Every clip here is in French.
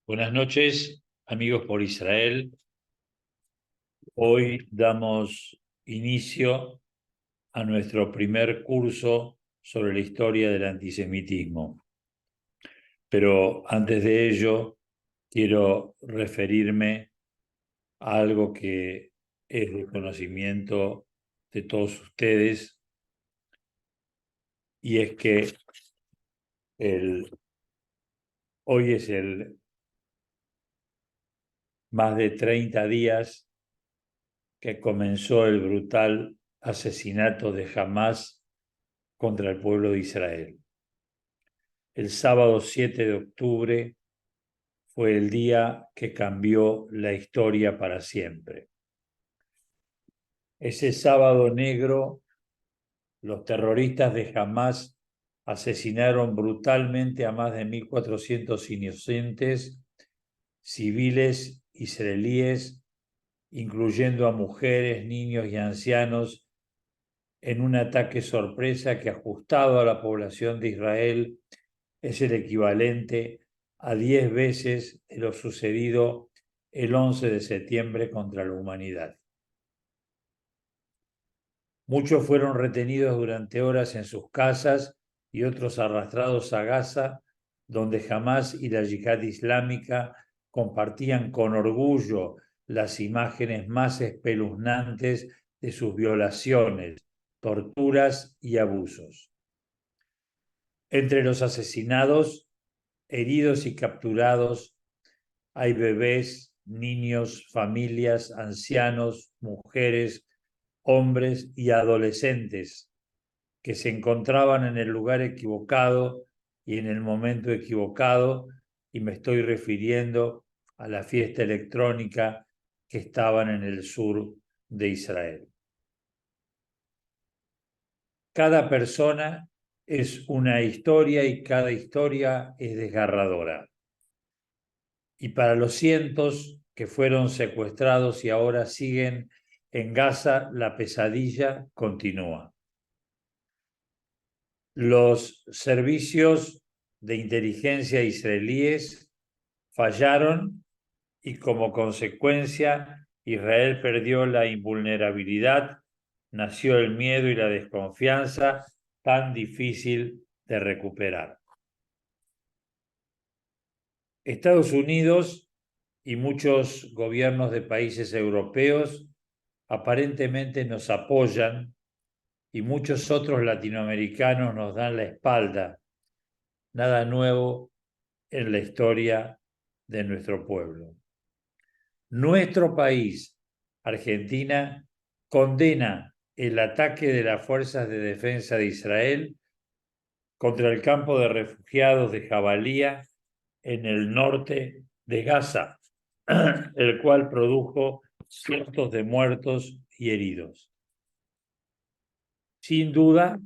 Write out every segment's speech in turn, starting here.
Buenas noches, amigos por Israel. Hoy damos inicio a nuestro primer curso sobre la historia del antisemitismo. Pero antes de ello, quiero referirme a algo que es de conocimiento de todos ustedes, y es que hoy es el más de 30 días que comenzó el brutal asesinato de Hamás contra el pueblo de Israel. El sábado 7 de octubre fue el día que cambió la historia para siempre. Ese sábado negro, los terroristas de Hamás asesinaron brutalmente a más de 1.400 inocentes civiles israelíes, incluyendo a mujeres, niños y ancianos, en un ataque sorpresa que, ajustado a la población de Israel, es el equivalente a 10 veces de lo sucedido el 11 de septiembre contra la humanidad. Muchos fueron retenidos durante horas en sus casas y otros arrastrados a Gaza, donde Hamás y la Yihad Islámica compartían con orgullo las imágenes más espeluznantes de sus violaciones, torturas y abusos. Entre los asesinados, heridos y capturados hay bebés, niños, familias, ancianos, mujeres, hombres y adolescentes que se encontraban en el lugar equivocado y en el momento equivocado, y me estoy refiriendo a la fiesta electrónica que estaban en el sur de Israel. Cada persona es una historia y cada historia es desgarradora. Y para los cientos que fueron secuestrados y ahora siguen en Gaza, la pesadilla continúa. Los servicios de inteligencia israelíes fallaron y, como consecuencia, Israel perdió la invulnerabilidad, nació el miedo y la desconfianza tan difícil de recuperar. Estados Unidos y muchos gobiernos de países europeos aparentemente nos apoyan, y muchos otros latinoamericanos nos dan la espalda. Nada nuevo en la historia de nuestro pueblo. Nuestro país, Argentina, condena el ataque de las Fuerzas de Defensa de Israel contra el campo de refugiados de Jabalía en el norte de Gaza, el cual produjo cientos de muertos y heridos. Sin duda,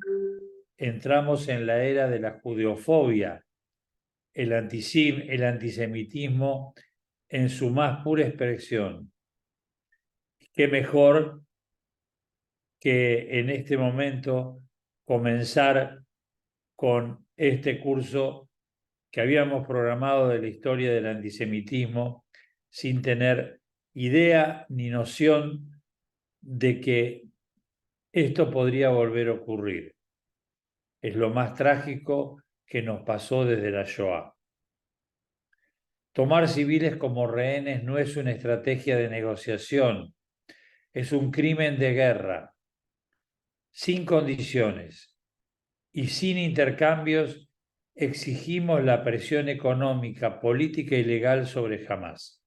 entramos en la era de la judeofobia, el antisemitismo en su más pura expresión. Qué mejor que en este momento comenzar con este curso que habíamos programado de la historia del antisemitismo sin tener idea ni noción de que esto podría volver a ocurrir. Es lo más trágico que nos pasó desde la Shoah. Tomar civiles como rehenes no es una estrategia de negociación, es un crimen de guerra, sin condiciones y sin intercambios. Exigimos la presión económica, política y legal sobre Hamás.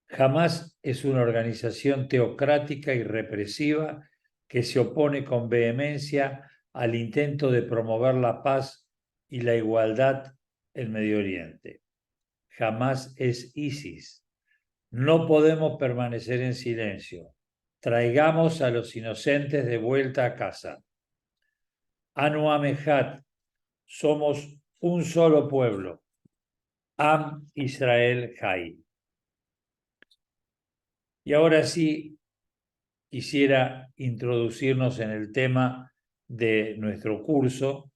Hamás es una organización teocrática y represiva que se opone con vehemencia al intento de promover la paz y la igualdad en Medio Oriente. Hamás es ISIS. No podemos permanecer en silencio. Traigamos a los inocentes de vuelta a casa. Anu Am Echad, somos un solo pueblo. Am Israel Chai. Y ahora sí, quisiera introducirnos en el tema de nuestro curso,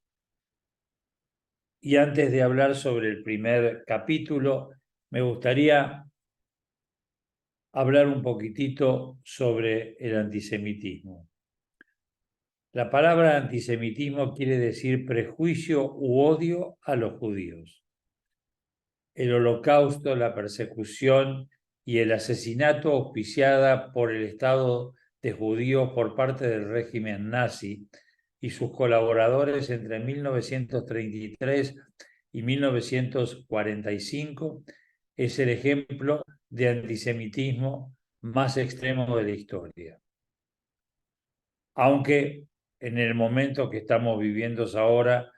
Y antes de hablar sobre el primer capítulo, me gustaría hablar un poquitito sobre el antisemitismo. La palabra antisemitismo quiere decir prejuicio u odio a los judíos. El holocausto, la persecución y el asesinato auspiciada por el Estado de judíos por parte del régimen nazi y sus colaboradores entre 1933 y 1945 es el ejemplo de antisemitismo más extremo de la historia. Aunque en el momento que estamos viviendo ahora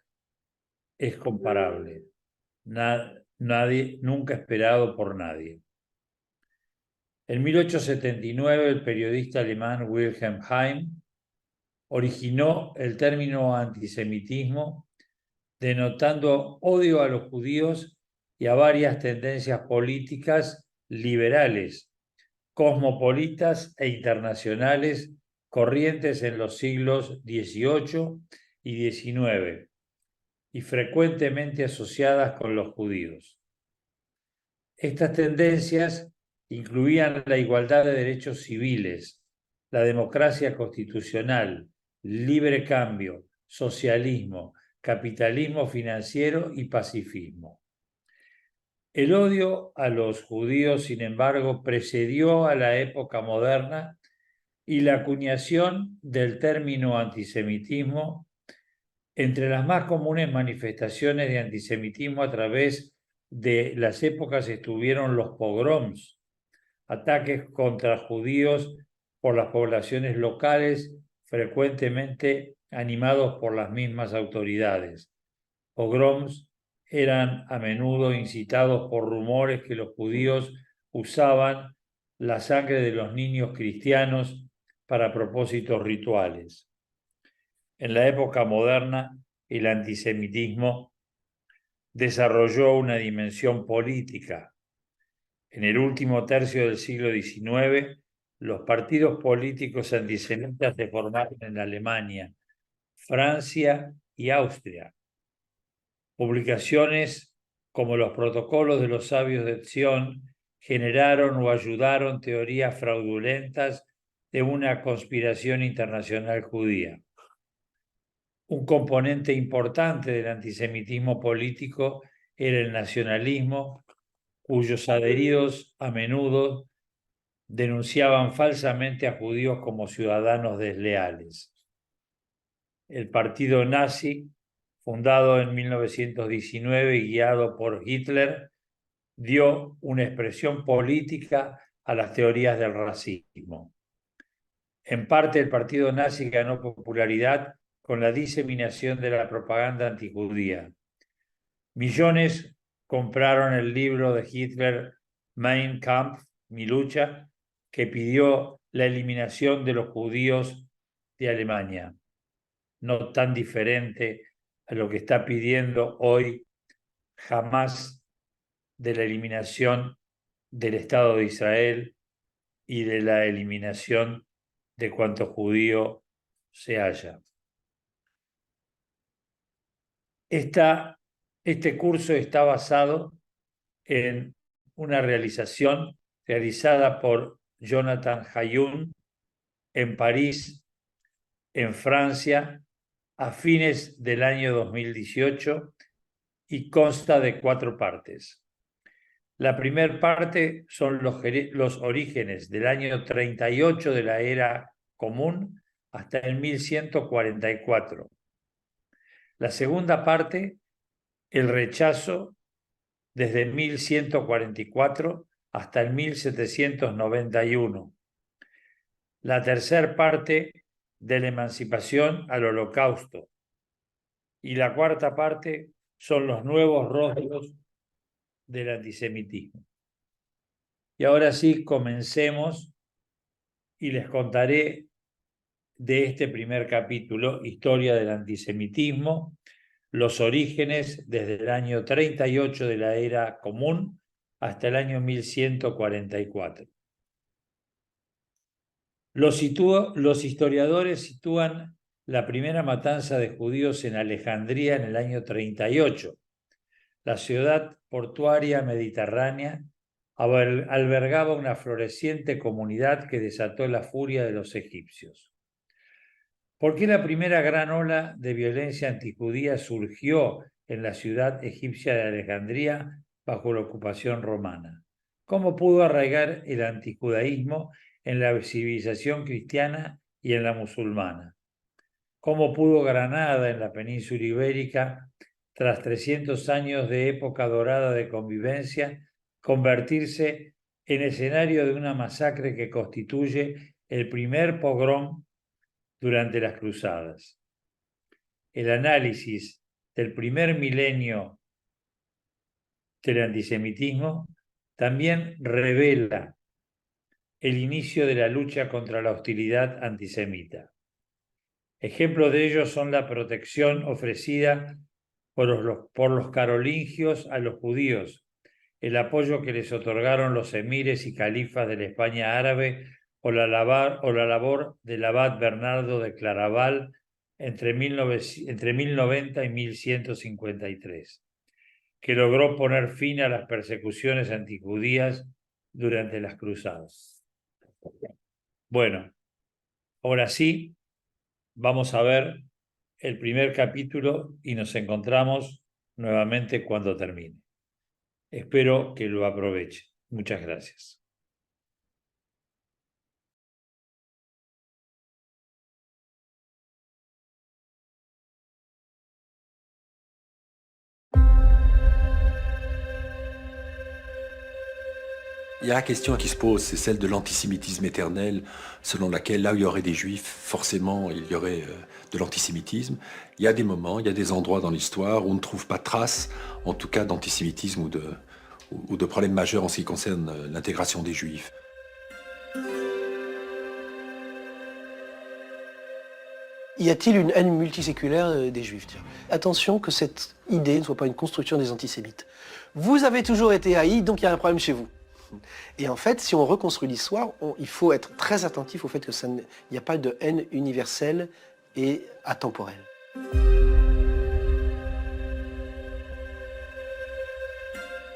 es comparable. Nadie, nunca esperado por nadie. En 1879, el periodista alemán Wilhelm Heim originó el término antisemitismo, denotando odio a los judíos y a varias tendencias políticas liberales, cosmopolitas e internacionales corrientes en los siglos XVIII y XIX y frecuentemente asociadas con los judíos. Estas tendencias incluían la igualdad de derechos civiles, la democracia constitucional, libre cambio, socialismo, capitalismo financiero y pacifismo. El odio a los judíos, sin embargo, precedió a la época moderna y la acuñación del término antisemitismo. Entre las más comunes manifestaciones de antisemitismo a través de las épocas estuvieron los pogroms, ataques contra judíos por las poblaciones locales, frecuentemente animados por las mismas autoridades. Pogroms eran a menudo incitados por rumores que los judíos usaban la sangre de los niños cristianos para propósitos rituales. En la época moderna, el antisemitismo desarrolló una dimensión política. En el último tercio del siglo XIX, los partidos políticos antisemitas se formaron en Alemania, Francia y Austria. Publicaciones como los Protocolos de los Sabios de Sion generaron o ayudaron teorías fraudulentas de una conspiración internacional judía. Un componente importante del antisemitismo político era el nacionalismo, cuyos adheridos a menudo denunciaban falsamente a judíos como ciudadanos desleales. El partido nazi, fundado en 1919 y guiado por Hitler, dio una expresión política a las teorías del racismo. En parte, el partido nazi ganó popularidad con la diseminación de la propaganda antijudía. Millones compraron el libro de Hitler, Mein Kampf, Mi lucha, que pidió la eliminación de los judíos de Alemania. No tan diferente a lo que está pidiendo hoy Hamás de la eliminación del Estado de Israel y de la eliminación de cuanto judío se haya. Este curso está basado en una realización realizada por Jonathan Hayun en París, en Francia, a fines del año 2018 y consta de 4 partes. La primera parte son los orígenes del año 38 de la era común hasta el 1144. La segunda parte, el rechazo desde 1144 hasta el 1791. La tercera parte, de la emancipación al holocausto. Y la cuarta parte son los nuevos rostros del antisemitismo. Y ahora sí, comencemos y les contaré de este primer capítulo, Historia del antisemitismo, los orígenes desde el año 38 de la era común hasta el año 1144. Los historiadores sitúan la primera matanza de judíos en Alejandría en el año 38, La ciudad portuaria mediterránea albergaba una floreciente comunidad que desató la furia de los egipcios. ¿Por qué la primera gran ola de violencia antijudía surgió en la ciudad egipcia de Alejandría bajo la ocupación romana? ¿Cómo pudo arraigar el antijudaísmo en la civilización cristiana y en la musulmana? ¿Cómo pudo Granada en la península ibérica, tras 300 años de época dorada de convivencia, convertirse en escenario de una masacre que constituye el primer pogrom durante las cruzadas? El análisis del primer milenio del antisemitismo también revela el inicio de la lucha contra la hostilidad antisemita. Ejemplos de ello son la protección ofrecida por los carolingios a los judíos, el apoyo que les otorgaron los emires y califas de la España árabe o la labor del abad Bernardo de Claraval entre 1090 y 1153, que logró poner fin a las persecuciones antijudías durante las cruzadas. Bueno, ahora sí, vamos a ver el primer capítulo y nos encontramos nuevamente cuando termine. Espero que lo aproveche. Muchas gracias. Il y a la question qui se pose, c'est celle de l'antisémitisme éternel, selon laquelle là où il y aurait des juifs, forcément il y aurait de l'antisémitisme. Il y a des moments, il y a des endroits dans l'histoire où on ne trouve pas trace, en tout cas d'antisémitisme ou de problèmes majeurs en ce qui concerne l'intégration des juifs. Y a-t-il une haine multiséculaire des juifs? Attention que cette idée ne soit pas une construction des antisémites. Vous avez toujours été haïs, donc il y a un problème chez vous. Et en fait, si on reconstruit l'histoire, il faut être très attentif au fait qu'il n'y a pas de haine universelle et atemporelle.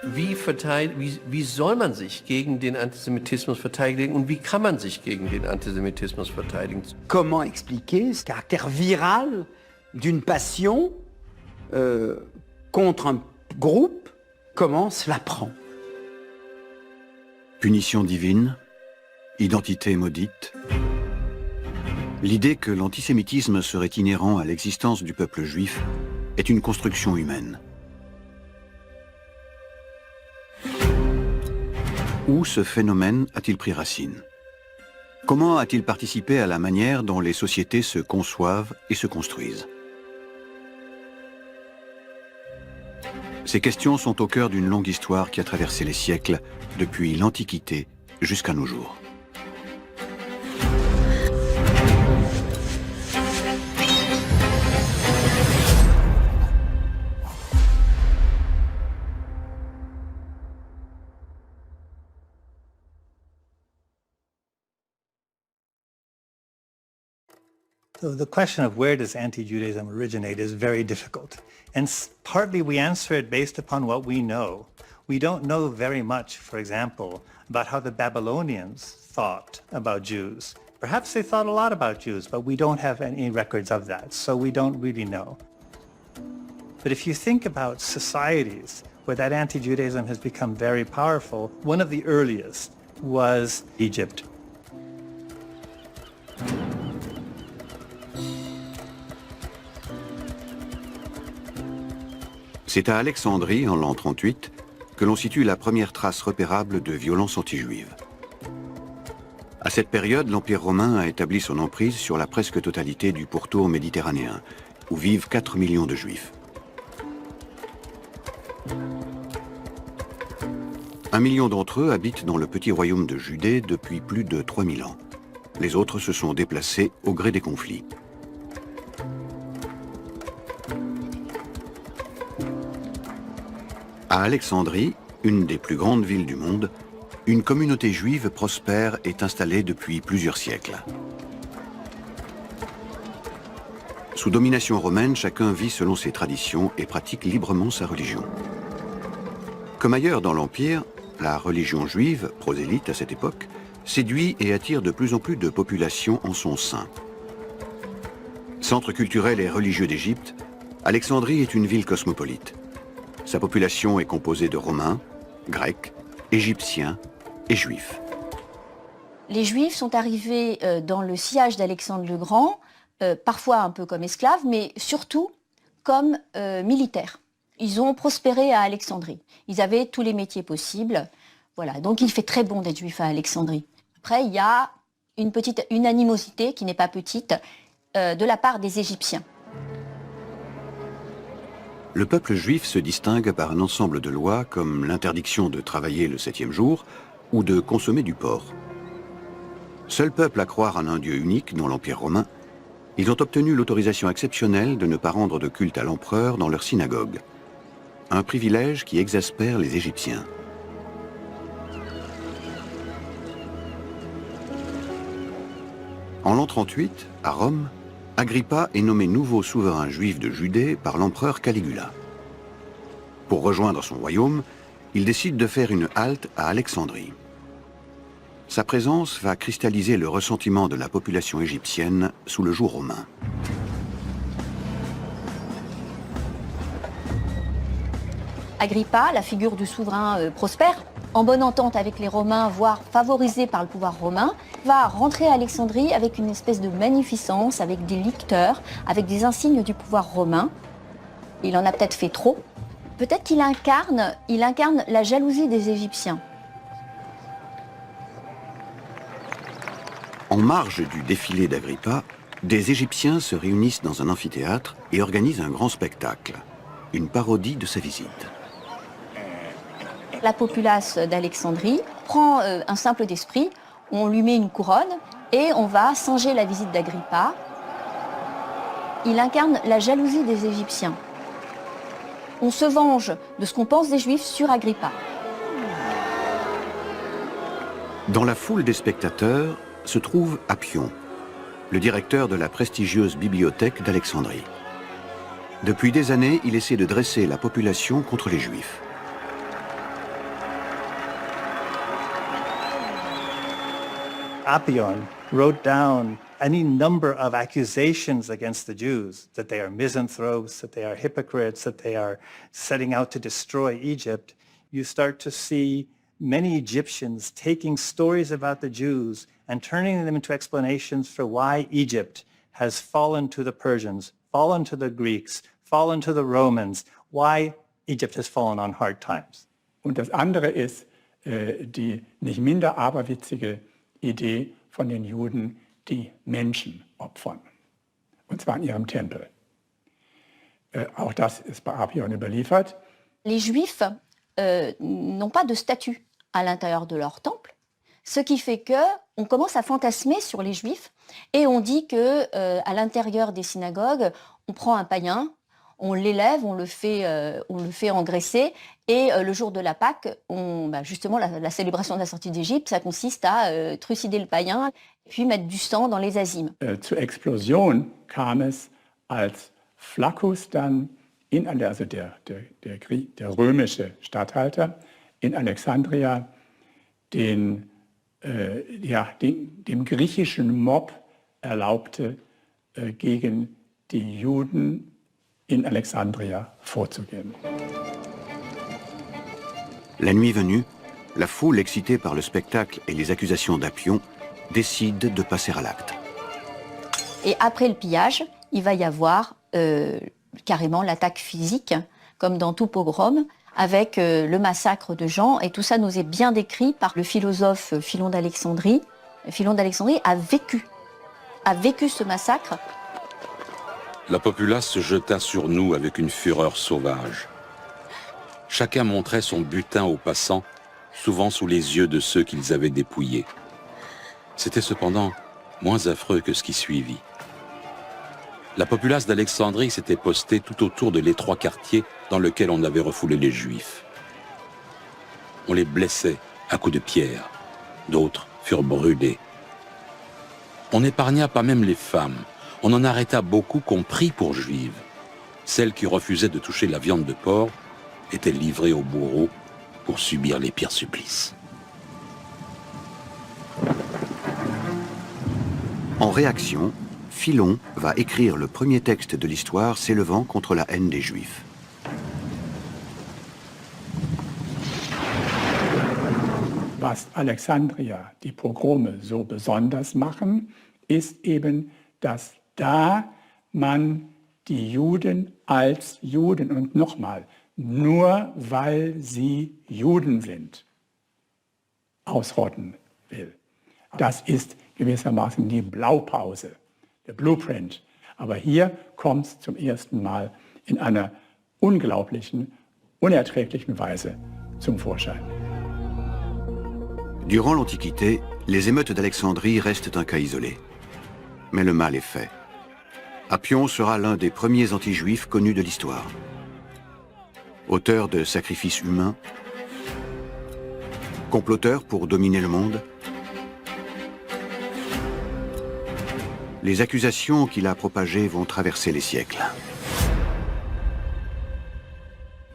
Wie soll man sich gegen den Antisemitismus verteidigen und wie kann man sich gegen den Antisemitismus verteidigen? Comment expliquer ce caractère viral d'une passion contre un groupe? Comment cela prend? Punition divine, identité maudite. L'idée que l'antisémitisme serait inhérent à l'existence du peuple juif est une construction humaine. Où ce phénomène a-t-il pris racine? Comment a-t-il participé à la manière dont les sociétés se conçoivent et se construisent? Ces questions sont au cœur d'une longue histoire qui a traversé les siècles, depuis l'Antiquité jusqu'à nos jours. So the question of where does anti-Judaism originate is very difficult. And partly we answer it based upon what we know. We don't know very much, for example, about how the Babylonians thought about Jews. Perhaps they thought a lot about Jews, but we don't have any records of that, so we don't really know. But if you think about societies where that anti-Judaism has become very powerful, one of the earliest was Egypt. C'est à Alexandrie, en l'an 38, que l'on situe la première trace repérable de violence anti-juive. À cette période, l'Empire romain a établi son emprise sur la presque totalité du pourtour méditerranéen, où vivent 4 millions de juifs. 1 million d'entre eux habitent dans le petit royaume de Judée depuis plus de 3000 ans. Les autres se sont déplacés au gré des conflits. À Alexandrie, une des plus grandes villes du monde, une communauté juive prospère est installée depuis plusieurs siècles. Sous domination romaine, chacun vit selon ses traditions et pratique librement sa religion. Comme ailleurs dans l'Empire, la religion juive, prosélyte à cette époque, séduit et attire de plus en plus de populations en son sein. Centre culturel et religieux d'Égypte, Alexandrie est une ville cosmopolite. Sa population est composée de Romains, Grecs, Égyptiens et Juifs. Les Juifs sont arrivés dans le sillage d'Alexandre le Grand, parfois un peu comme esclaves, mais surtout comme militaires. Ils ont prospéré à Alexandrie. Ils avaient tous les métiers possibles. Voilà. Donc il fait très bon d'être juif à Alexandrie. Après, il y a une animosité qui n'est pas petite de la part des Égyptiens. Le peuple juif se distingue par un ensemble de lois comme l'interdiction de travailler le 7e jour ou de consommer du porc. Seul peuple à croire en un Dieu unique dans l'Empire romain, ils ont obtenu l'autorisation exceptionnelle de ne pas rendre de culte à l'empereur dans leur synagogue. Un privilège qui exaspère les Égyptiens. En l'an 38, à Rome, Agrippa est nommé nouveau souverain juif de Judée par l'empereur Caligula. Pour rejoindre son royaume, il décide de faire une halte à Alexandrie. Sa présence va cristalliser le ressentiment de la population égyptienne sous le joug romain. Agrippa, la figure du souverain prospère, en bonne entente avec les Romains, voire favorisé par le pouvoir romain, va rentrer à Alexandrie avec une espèce de magnificence, avec des licteurs, avec des insignes du pouvoir romain. Il en a peut-être fait trop. Peut-être qu'il incarne la jalousie des Égyptiens. En marge du défilé d'Agrippa, des Égyptiens se réunissent dans un amphithéâtre et organisent un grand spectacle, une parodie de sa visite. La populace d'Alexandrie prend un simple d'esprit, on lui met une couronne et on va singer la visite d'Agrippa. Il incarne la jalousie des Égyptiens. On se venge de ce qu'on pense des Juifs sur Agrippa. Dans la foule des spectateurs se trouve Appion, le directeur de la prestigieuse bibliothèque d'Alexandrie. Depuis des années, il essaie de dresser la population contre les Juifs. Appion wrote down any number of accusations against the Jews, that they are misanthropes, that they are hypocrites, that they are setting out to destroy Egypt. You start to see many Egyptians taking stories about the Jews and turning them into explanations for why Egypt has fallen to the Persians, fallen to the Greeks, fallen to the Romans, why Egypt has fallen on hard times. Und das andere ist die nicht minder aberwitzige Idee von den Juden, die Menschen opfern, und zwar in ihrem Tempel. Auch das ist bei Appion überliefert. Les Juifs n'ont pas de statut à l'intérieur de leur temple, ce qui fait qu'on commence à fantasmer sur les Juifs et on dit qu'à l'intérieur des synagogues, on prend un païen, on l'élève, on le fait engraisser et le jour de la Pâque, justement la célébration de la sortie d'Égypte, ça consiste à trucider le païen et puis mettre du sang dans les azymes. Zur Explosion kam es, als Flaccus dann, also der römische Statthalter in Alexandria, dem griechischen Mob erlaubte, gegen die Juden in Alexandria vorzugehen. La nuit venue, la foule excitée par le spectacle et les accusations d'Appion décide de passer à l'acte. Et après le pillage, il va y avoir carrément l'attaque physique, comme dans tout pogrom, avec le massacre de gens. Et tout ça nous est bien décrit par le philosophe Philon d'Alexandrie. Philon d'Alexandrie a vécu ce massacre. La populace se jeta sur nous avec une fureur sauvage. Chacun montrait son butin aux passants, souvent sous les yeux de ceux qu'ils avaient dépouillés. C'était cependant moins affreux que ce qui suivit. La populace d'Alexandrie s'était postée tout autour de l'étroit quartier dans lequel on avait refoulé les Juifs. On les blessait à coups de pierre, d'autres furent brûlés. On n'épargna pas même les femmes. On en arrêta beaucoup qu'on prit pour juives. Celles qui refusaient de toucher la viande de porc étaient livrées aux bourreaux pour subir les pires supplices. En réaction, Philon va écrire le premier texte de l'histoire s'élevant contre la haine des Juifs. Was Alexandria die Pogrome so besonders machen, ist eben, dass da man die Juden als Juden und nochmal, nur weil sie Juden sind, ausrotten will. Das ist gewissermaßen die Blaupause, der Blueprint. Aber hier kommt es zum ersten Mal in einer unglaublichen, unerträglichen Weise zum Vorschein. Durant l'Antiquité, les émeutes d'Alexandrie restent un cas isolé. Mais le mal est fait. Appion sera l'un des premiers anti-juifs connus de l'histoire. Auteur de sacrifices humains, comploteur pour dominer le monde, les accusations qu'il a propagées vont traverser les siècles.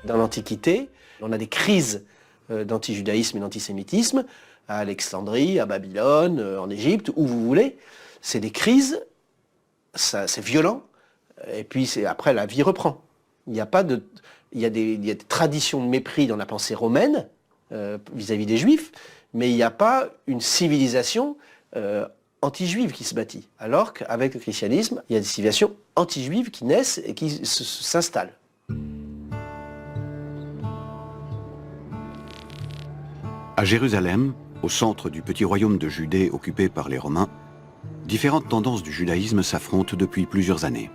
Dans l'Antiquité, on a des crises d'antijudaïsme et d'antisémitisme, à Alexandrie, à Babylone, en Égypte, où vous voulez. C'est des crises, c'est violent, et puis après la vie reprend. Il y a des traditions de mépris dans la pensée romaine vis-à-vis des Juifs, mais il n'y a pas une civilisation anti-juive qui se bâtit. Alors qu'avec le christianisme, il y a des civilisations anti-juives qui naissent et qui s'installent. À Jérusalem, au centre du petit royaume de Judée occupé par les Romains, différentes tendances du judaïsme s'affrontent depuis plusieurs années.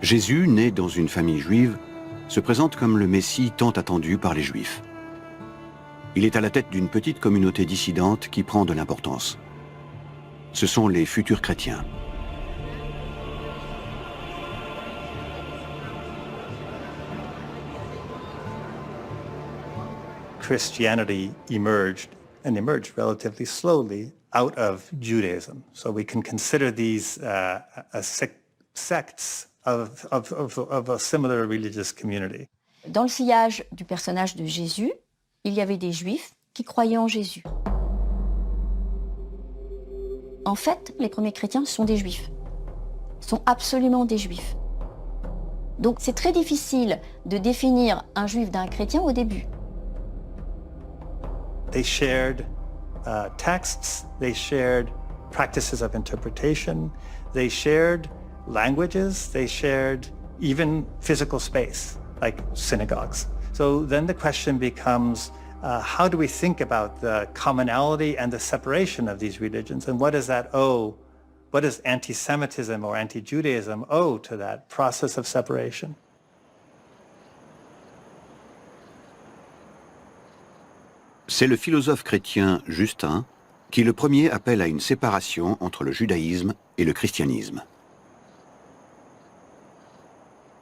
Jésus, né dans une famille juive, se présente comme le Messie tant attendu par les Juifs. Il est à la tête d'une petite communauté dissidente qui prend de l'importance. Ce sont les futurs chrétiens. Christianity emerged, and emerged relatively slowly, out of Judaism. So we can consider these sects of a similar religious community. Dans le sillage du personnage de Jésus, il y avait des Juifs qui croyaient en Jésus. En fait, les premiers chrétiens sont des Juifs, sont absolument des Juifs. Donc c'est très difficile de définir un Juif d'un chrétien au début. They shared texts, they shared practices of interpretation, they shared languages, they shared even physical space, like synagogues. So then the question becomes, how do we think about the commonality and the separation of these religions, and what does that owe, what does anti-Semitism or anti-Judaism owe to that process of separation? C'est le philosophe chrétien Justin qui le premier appelle à une séparation entre le judaïsme et le christianisme.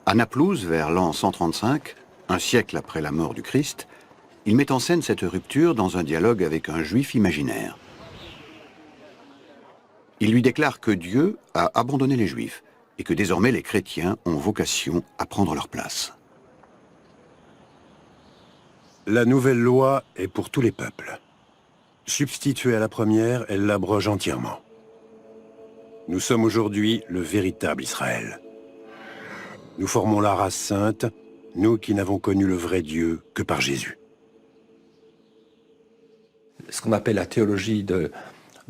À Naplouse, vers l'an 135, un siècle après la mort du Christ, il met en scène cette rupture dans un dialogue avec un juif imaginaire. Il lui déclare que Dieu a abandonné les juifs et que désormais les chrétiens ont vocation à prendre leur place. La nouvelle loi est pour tous les peuples. Substituée à la première, elle l'abroge entièrement. Nous sommes aujourd'hui le véritable Israël. Nous formons la race sainte, nous qui n'avons connu le vrai Dieu que par Jésus. Ce qu'on appelle la théologie de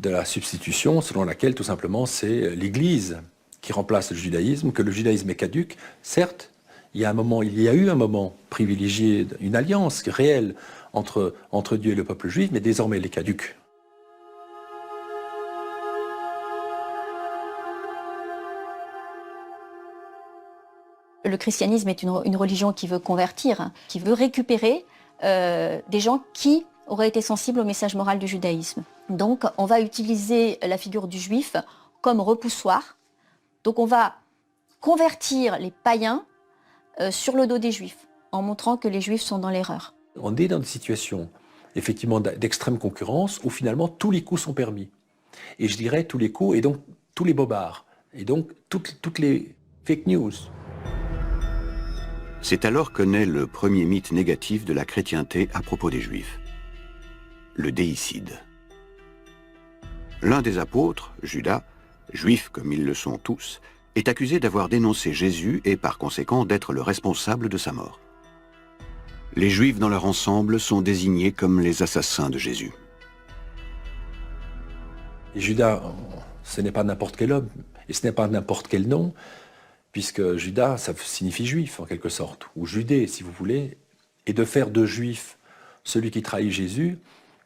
la substitution, selon laquelle tout simplement c'est l'Église qui remplace le judaïsme, que le judaïsme est caduc, certes. Il y a eu un moment privilégié, une alliance réelle entre Dieu et le peuple juif, mais désormais il est caduc. Le christianisme est une religion qui veut convertir, qui veut récupérer des gens qui auraient été sensibles au message moral du judaïsme. Donc on va utiliser la figure du juif comme repoussoir. Donc on va convertir les païens sur le dos des Juifs, en montrant que les Juifs sont dans l'erreur. On est dans une situation, effectivement, d'extrême concurrence, où finalement tous les coups sont permis. Et je dirais tous les coups, et donc tous les bobards. Et donc, toutes les fake news. C'est alors que naît le premier mythe négatif de la chrétienté à propos des Juifs. Le déicide. L'un des apôtres, Judas, juif comme ils le sont tous, est accusé d'avoir dénoncé Jésus et par conséquent d'être le responsable de sa mort. Les Juifs dans leur ensemble sont désignés comme les assassins de Jésus. Et Judas, ce n'est pas n'importe quel homme, et ce n'est pas n'importe quel nom, puisque Judas, ça signifie juif en quelque sorte, ou judée si vous voulez, et de faire de juif celui qui trahit Jésus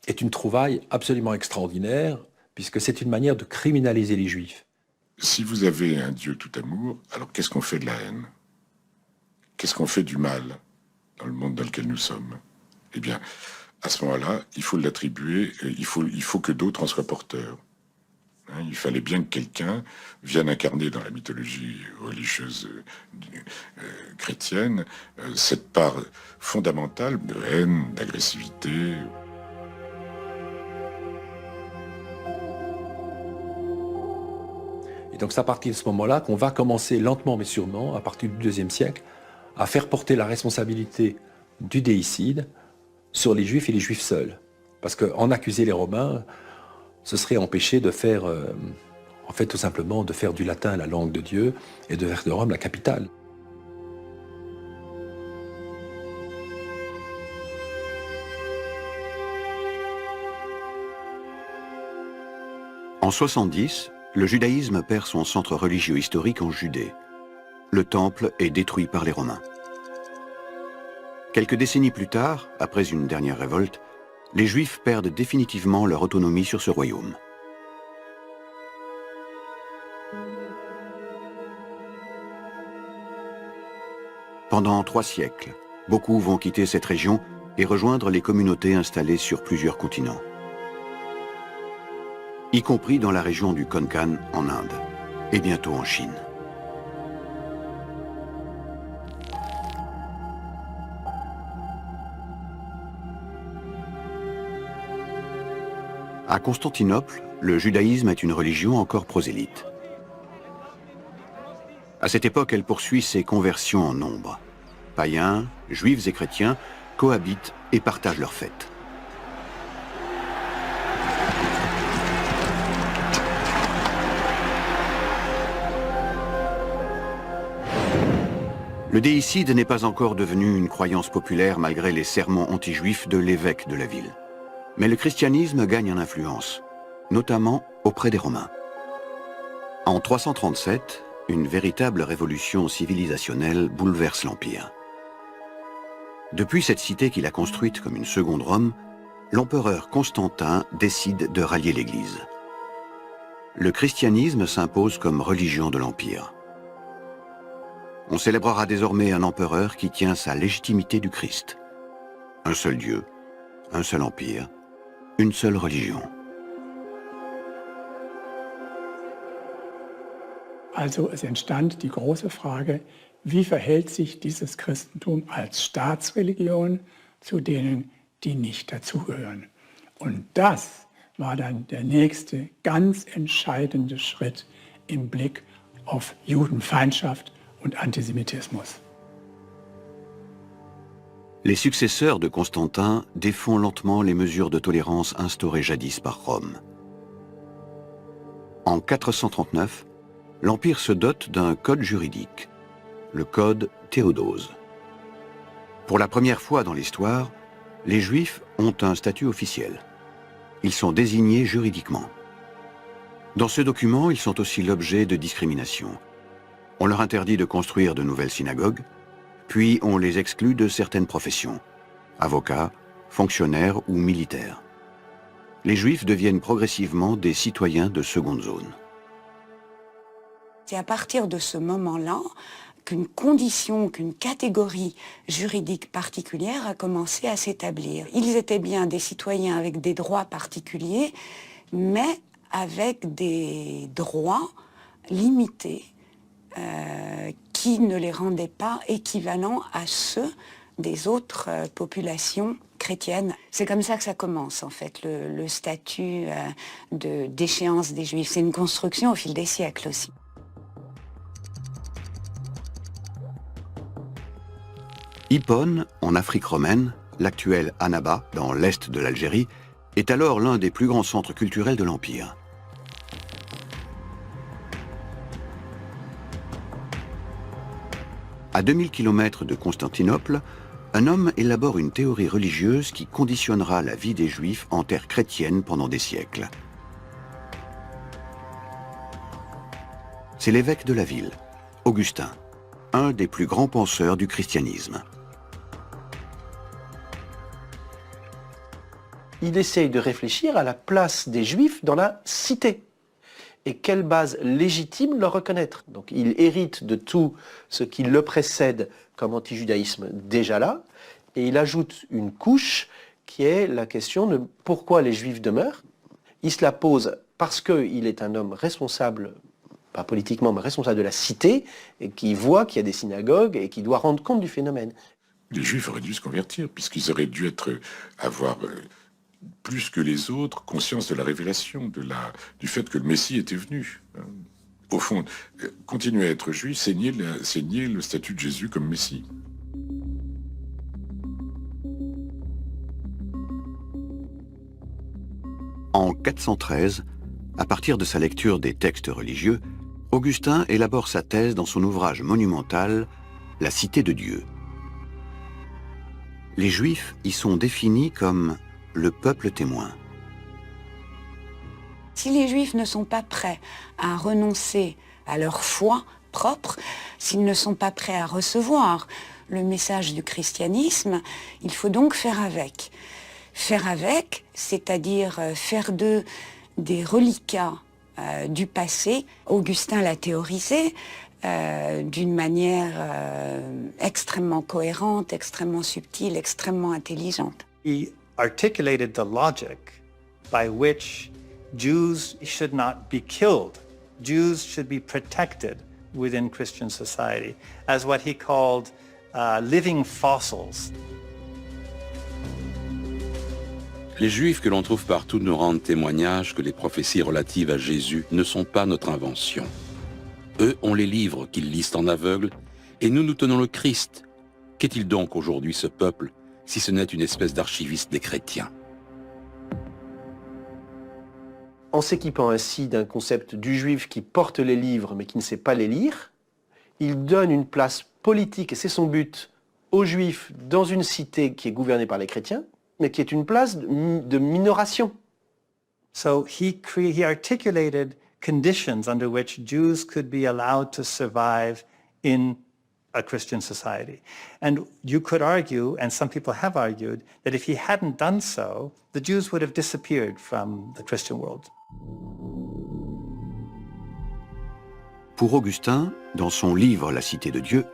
est une trouvaille absolument extraordinaire, puisque c'est une manière de criminaliser les Juifs. Si vous avez un Dieu tout amour, alors qu'est-ce qu'on fait de la haine? Qu'est-ce qu'on fait du mal dans le monde dans lequel nous sommes? Eh bien, à ce moment-là, il faut l'attribuer, il faut que d'autres en soient porteurs. Hein, il fallait bien que quelqu'un vienne incarner dans la mythologie religieuse chrétienne cette part fondamentale de haine, d'agressivité. Et donc c'est à partir de ce moment-là qu'on va commencer lentement mais sûrement, à partir du IIe siècle, à faire porter la responsabilité du déicide sur les Juifs et les Juifs seuls. Parce qu'en accuser les Romains, ce serait empêcher de faire, en fait tout simplement, de faire du latin la langue de Dieu et de faire de Rome la capitale. En 70, le judaïsme perd son centre religieux historique en Judée. Le temple est détruit par les Romains. Quelques décennies plus tard, après une dernière révolte, les Juifs perdent définitivement leur autonomie sur ce royaume. Pendant 3 siècles, beaucoup vont quitter cette région et rejoindre les communautés installées sur plusieurs continents, y compris dans la région du Konkan en Inde, et bientôt en Chine. À Constantinople, le judaïsme est une religion encore prosélyte. À cette époque, elle poursuit ses conversions en nombre. Païens, juifs et chrétiens cohabitent et partagent leurs fêtes. Le déicide n'est pas encore devenu une croyance populaire malgré les sermons anti-juifs de l'évêque de la ville. Mais le christianisme gagne en influence, notamment auprès des Romains. En 337, une véritable révolution civilisationnelle bouleverse l'Empire. Depuis cette cité qu'il a construite comme une seconde Rome, l'empereur Constantin décide de rallier l'Église. Le christianisme s'impose comme religion de l'Empire. On célébrera désormais un empereur qui tient sa légitimité du Christ. Un seul Dieu, un seul empire, une seule religion. Also es entstand die große Frage, wie verhält sich dieses Christentum als Staatsreligion zu denen, die nicht dazugehören. Und das war dann der nächste ganz entscheidende Schritt im Blick auf Judenfeindschaft und Antisemitismus. Les successeurs de Constantin défont lentement les mesures de tolérance instaurées jadis par Rome. En 439, l'Empire se dote d'un code juridique, le code Théodose. Pour la première fois dans l'histoire, les Juifs ont un statut officiel. Ils sont désignés juridiquement. Dans ce document, ils sont aussi l'objet de discriminations. On leur interdit de construire de nouvelles synagogues, puis on les exclut de certaines professions, avocats, fonctionnaires ou militaires. Les Juifs deviennent progressivement des citoyens de seconde zone. C'est à partir de ce moment-là qu'une condition, qu'une catégorie juridique particulière a commencé à s'établir. Ils étaient bien des citoyens avec des droits particuliers, mais avec des droits limités qui ne les rendaient pas équivalents à ceux des autres populations chrétiennes. C'est comme ça que ça commence en fait, le statut d'échéance des Juifs. C'est une construction au fil des siècles aussi. Hippone, en Afrique romaine, l'actuelle Annaba, dans l'est de l'Algérie, est alors l'un des plus grands centres culturels de l'Empire. À 2000 km de Constantinople, un homme élabore une théorie religieuse qui conditionnera la vie des Juifs en terre chrétienne pendant des siècles. C'est l'évêque de la ville, Augustin, un des plus grands penseurs du christianisme. Il essaye de réfléchir à la place des Juifs dans la cité. Et quelle base légitime leur reconnaître. Donc il hérite de tout ce qui le précède comme anti-judaïsme déjà là, et il ajoute une couche qui est la question de pourquoi les Juifs demeurent. Il se la pose parce qu'il est un homme responsable, pas politiquement, mais responsable de la cité, et qui voit qu'il y a des synagogues et qui doit rendre compte du phénomène. Les Juifs auraient dû se convertir, puisqu'ils auraient dû avoir plus que les autres conscience de la révélation, du fait que le Messie était venu. Au fond, continuer à être juif, c'est nier le statut de Jésus comme Messie. En 413, à partir de sa lecture des textes religieux, Augustin élabore sa thèse dans son ouvrage monumental « La cité de Dieu ». Les Juifs y sont définis comme le peuple témoin. Si les Juifs ne sont pas prêts à renoncer à leur foi propre, s'ils ne sont pas prêts à recevoir le message du christianisme, il faut donc faire avec. Faire avec, c'est-à-dire faire d'eux des reliquats du passé. Augustin l'a théorisé d'une manière extrêmement cohérente, extrêmement subtile, extrêmement intelligente. He articulated the logic by which Jews should not be killed. Jews should be protected within Christian society as what he called living fossils. Les Juifs que l'on trouve partout nous rendent témoignage que les prophéties relatives à Jésus ne sont pas notre invention. Eux ont les livres qu'ils lisent en aveugle, et nous tenons le Christ. Qu'est-il donc aujourd'hui ce peuple, si ce n'est une espèce d'archiviste des chrétiens? En s'équipant ainsi d'un concept du juif qui porte les livres mais qui ne sait pas les lire, il donne une place politique, et c'est son but, aux Juifs dans une cité qui est gouvernée par les chrétiens, mais qui est une place de minoration. So he articulated conditions under which Jews could be allowed to survive in a Christian society. And you could argue, and some people have argued, that if he hadn't done so, the Jews would have disappeared from the Christian world. Pour Augustin, dans son livre La Cité de Dieu,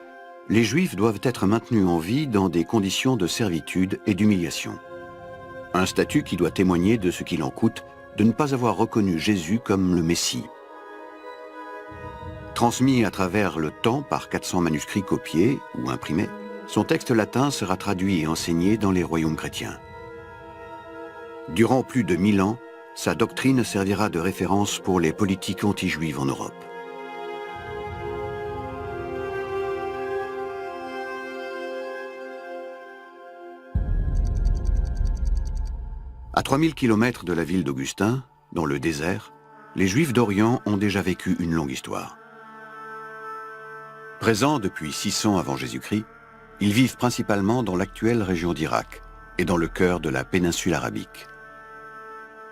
les Juifs doivent être maintenus en vie dans des conditions de servitude et d'humiliation. Un statut qui doit témoigner de ce qu'il en coûte de ne pas avoir reconnu Jésus comme le Messie. Transmis à travers le temps par 400 manuscrits copiés ou imprimés, son texte latin sera traduit et enseigné dans les royaumes chrétiens. Durant plus de 1000 ans, sa doctrine servira de référence pour les politiques anti-juives en Europe. À 3000 km de la ville d'Augustin, dans le désert, les Juifs d'Orient ont déjà vécu une longue histoire. Présents depuis 600 avant Jésus-Christ, ils vivent principalement dans l'actuelle région d'Irak et dans le cœur de la péninsule arabique.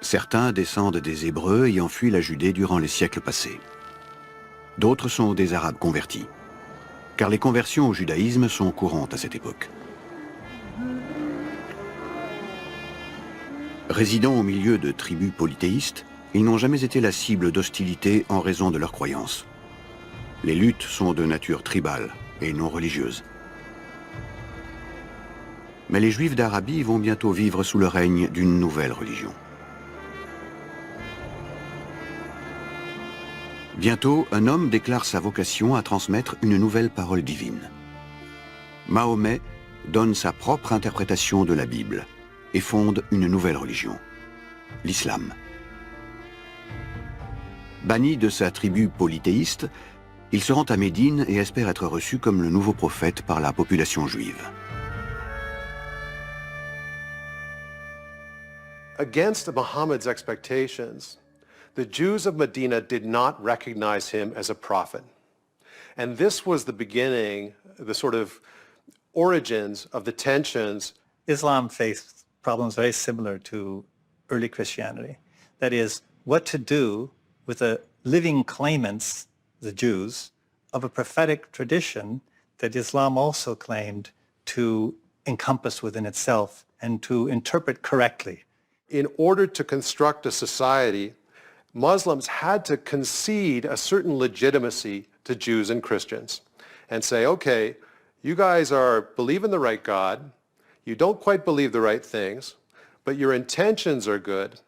Certains descendent des Hébreux ayant fui la Judée durant les siècles passés. D'autres sont des Arabes convertis, car les conversions au judaïsme sont courantes à cette époque. Résidant au milieu de tribus polythéistes, ils n'ont jamais été la cible d'hostilité en raison de leurs croyances. Les luttes sont de nature tribale et non religieuse. Mais les Juifs d'Arabie vont bientôt vivre sous le règne d'une nouvelle religion. Bientôt, un homme déclare sa vocation à transmettre une nouvelle parole divine. Mahomet donne sa propre interprétation de la Bible et fonde une nouvelle religion, l'islam. Banni de sa tribu polythéiste, il se rend à Médine et espère être reçu comme le nouveau prophète par la population juive. against Muhammad's expectations, the Jews of Medina did not recognize him as a prophet. And this was the beginning, the sort of origins of the tensions. Islam faced problems very similar to early Christianity. That is, what to do with the living claimants, the Jews, of a prophetic tradition that Islam also claimed to encompass within itself and to interpret correctly. In order to construct a society, Muslims had to concede a certain legitimacy to Jews and Christians and say, okay, you guys believe in the right God, you don't quite believe the right things, but your intentions are good.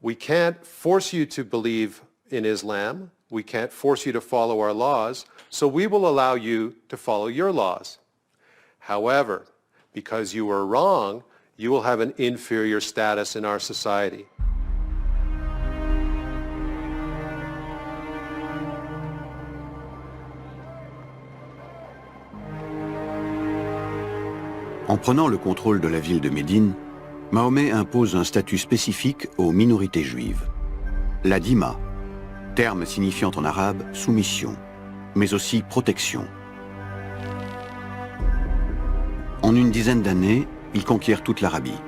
We can't force you to believe in Islam, we can't force you to follow our laws, so we will allow you to follow your laws. However, because you were wrong, you will have an inferior status in our society. En prenant le contrôle de la ville de Médine, Mahomet impose un statut spécifique aux minorités juives. La dhimma, terme signifiant en arabe soumission, mais aussi protection. En une dizaine d'années, il conquiert toute l'Arabie.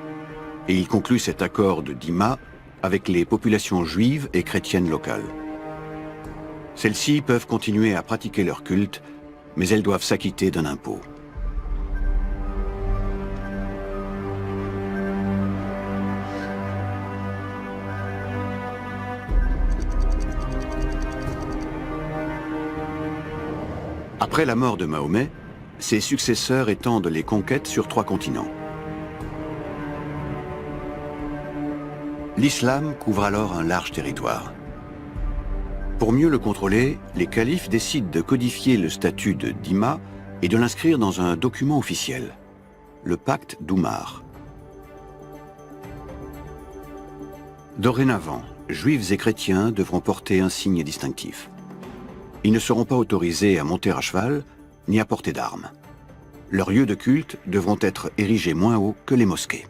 Et il conclut cet accord de dhimma avec les populations juives et chrétiennes locales. Celles-ci peuvent continuer à pratiquer leur culte, mais elles doivent s'acquitter d'un impôt. Après la mort de Mahomet, ses successeurs étendent les conquêtes sur 3 continents. L'islam couvre alors un large territoire. Pour mieux le contrôler, les califes décident de codifier le statut de dhimma et de l'inscrire dans un document officiel, le pacte d'Oumar. Dorénavant, juifs et chrétiens devront porter un signe distinctif. Ils ne seront pas autorisés à monter à cheval, ni à porter d'armes. Leurs lieux de culte devront être érigés moins haut que les mosquées.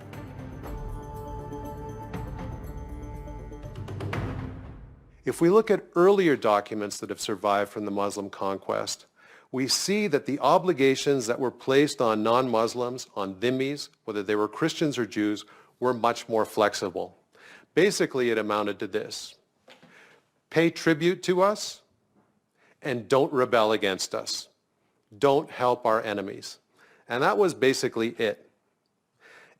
If we look at earlier documents that have survived from the Muslim conquest, we see that the obligations that were placed on non-Muslims, on dhimmis, whether they were Christians or Jews, were much more flexible. Basically, it amounted to this: pay tribute to us, and don't rebel against us. Don't help our enemies. And that was basically it.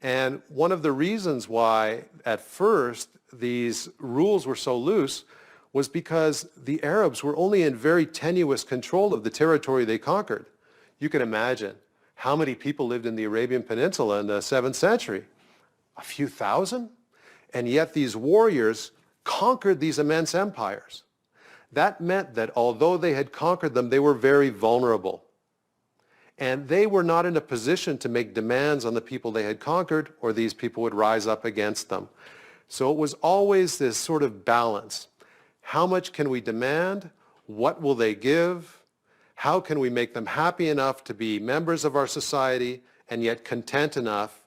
And one of the reasons why, at first, these rules were so loose was because the Arabs were only in very tenuous control of the territory they conquered. You can imagine how many people lived in the Arabian Peninsula in the 7th century. A few thousand? And yet these warriors conquered these immense empires. That meant that although they had conquered them, they were very vulnerable. And they were not in a position to make demands on the people they had conquered, or these people would rise up against them. So it was always this sort of balance. How much can we demand? What will they give? How can we make them happy enough to be members of our society and yet content enough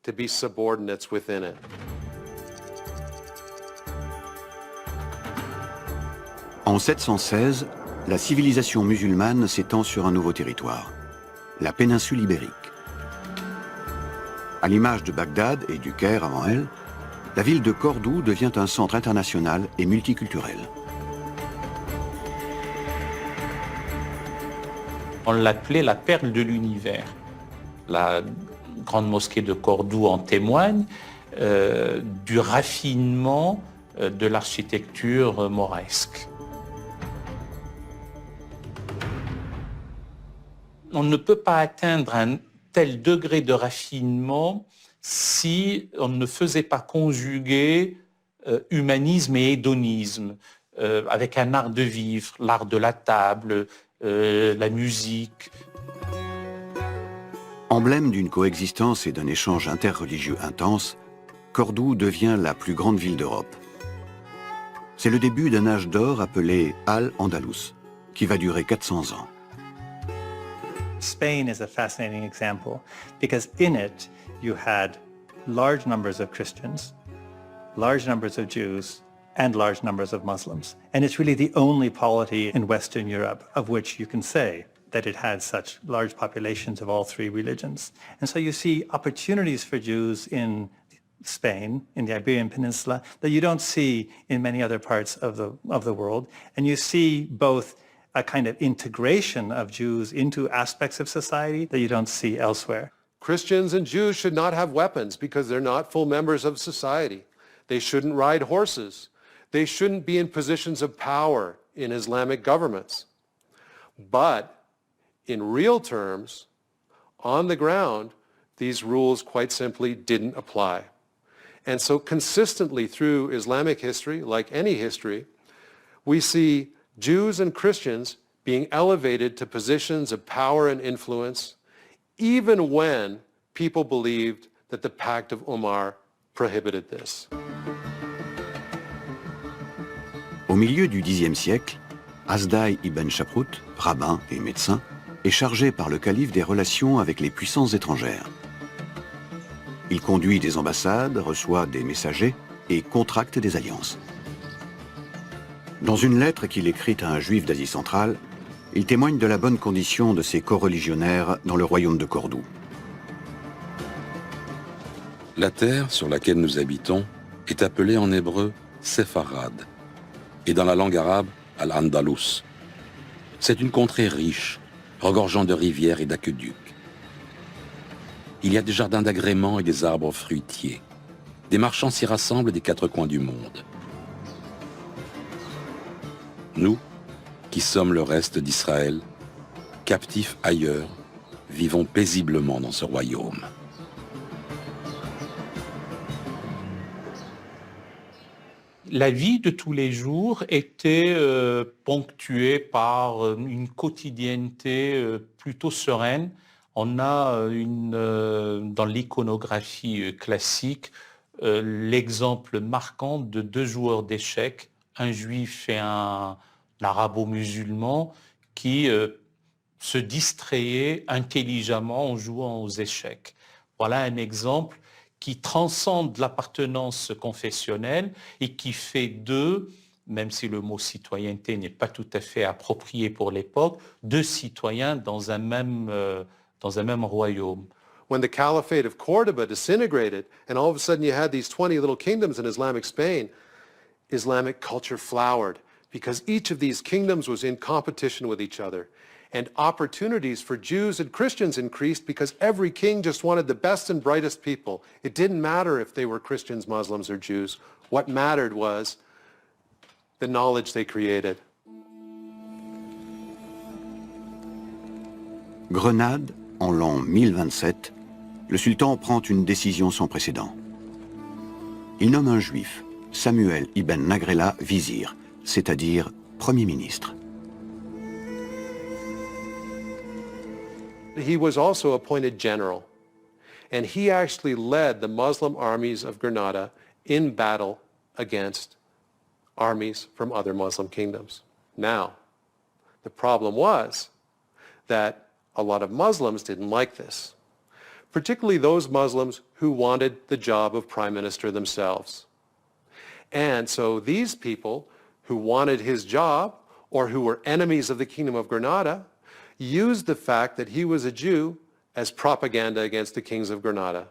to be subordinates within it? En 716, la civilisation musulmane s'étend sur un nouveau territoire, la péninsule ibérique. À l'image de Bagdad et du Caire avant elle, la ville de Cordoue devient un centre international et multiculturel. On l'appelait la perle de l'univers. La grande mosquée de Cordoue en témoigne, du raffinement de l'architecture mauresque. On ne peut pas atteindre un tel degré de raffinement si on ne faisait pas conjuguer humanisme et hédonisme, avec un art de vivre, l'art de la table, la musique. Emblème d'une coexistence et d'un échange interreligieux intense, Cordoue devient la plus grande ville d'Europe. C'est le début d'un âge d'or appelé Al-Andalus, qui va durer 400 ans. Spain is a fascinating example because in it you had large numbers of Christians, large numbers of Jews, and large numbers of Muslims. And it's really the only polity in Western Europe of which you can say that it had such large populations of all three religions. And so you see opportunities for Jews in Spain, in the Iberian Peninsula, that you don't see in many other parts of the world. And you see both a kind of integration of Jews into aspects of society that you don't see elsewhere. Christians and Jews should not have weapons because they're not full members of society. They shouldn't ride horses. They shouldn't be in positions of power in Islamic governments. But in real terms, on the ground, these rules quite simply didn't apply. And so consistently through Islamic history, like any history, we see Jews and Christians being elevated to positions of power and influence, even when people believed that the Pact of Omar prohibited this. Au milieu du Xe siècle, Asdai ibn Shaprut, rabbin et médecin, est chargé par le calife des relations avec les puissances étrangères. Il conduit des ambassades, reçoit des messagers et contracte des alliances. Dans une lettre qu'il écrit à un juif d'Asie centrale, il témoigne de la bonne condition de ses coreligionnaires dans le royaume de Cordoue. La terre sur laquelle nous habitons est appelée en hébreu Sepharad et dans la langue arabe Al-Andalus. C'est une contrée riche, regorgeant de rivières et d'aqueducs. Il y a des jardins d'agrément et des arbres fruitiers. Des marchands s'y rassemblent des quatre coins du monde. Nous, qui sommes le reste d'Israël, captifs ailleurs, vivons paisiblement dans ce royaume. La vie de tous les jours était ponctuée par une quotidienneté plutôt sereine. On a dans l'iconographie classique l'exemple marquant de deux joueurs d'échecs, un juif et un arabo-musulman, qui se distrayaient intelligemment en jouant aux échecs. Voilà un exemple qui transcende l'appartenance confessionnelle et qui fait d'eux, même si le mot citoyenneté n'est pas tout à fait approprié pour l'époque, deux citoyens dans un même royaume. When the Caliphate of Cordoba disintegrated, and all of a sudden you had these 20 little kingdoms in Islamic Spain, Islamic culture flowered because each of these kingdoms was in competition with each other. And opportunities for Jews and Christians increased because every king just wanted the best and brightest people. It didn't matter if they were Christians, Muslims, or Jews. What mattered was the knowledge they created. Grenade, en l'an 1027, le sultan prend une décision sans précédent. Il nomme un juif, Samuel ibn Nagrela, vizir, c'est-à-dire premier ministre. He was also appointed general, and he actually led the Muslim armies of Granada in battle against armies from other Muslim kingdoms. Now, the problem was that a lot of Muslims didn't like this, particularly those Muslims who wanted the job of prime minister themselves. And so these people who wanted his job or who were enemies of the Kingdom of Granada used the fact that he was a Jew as propaganda against the kings of Granada,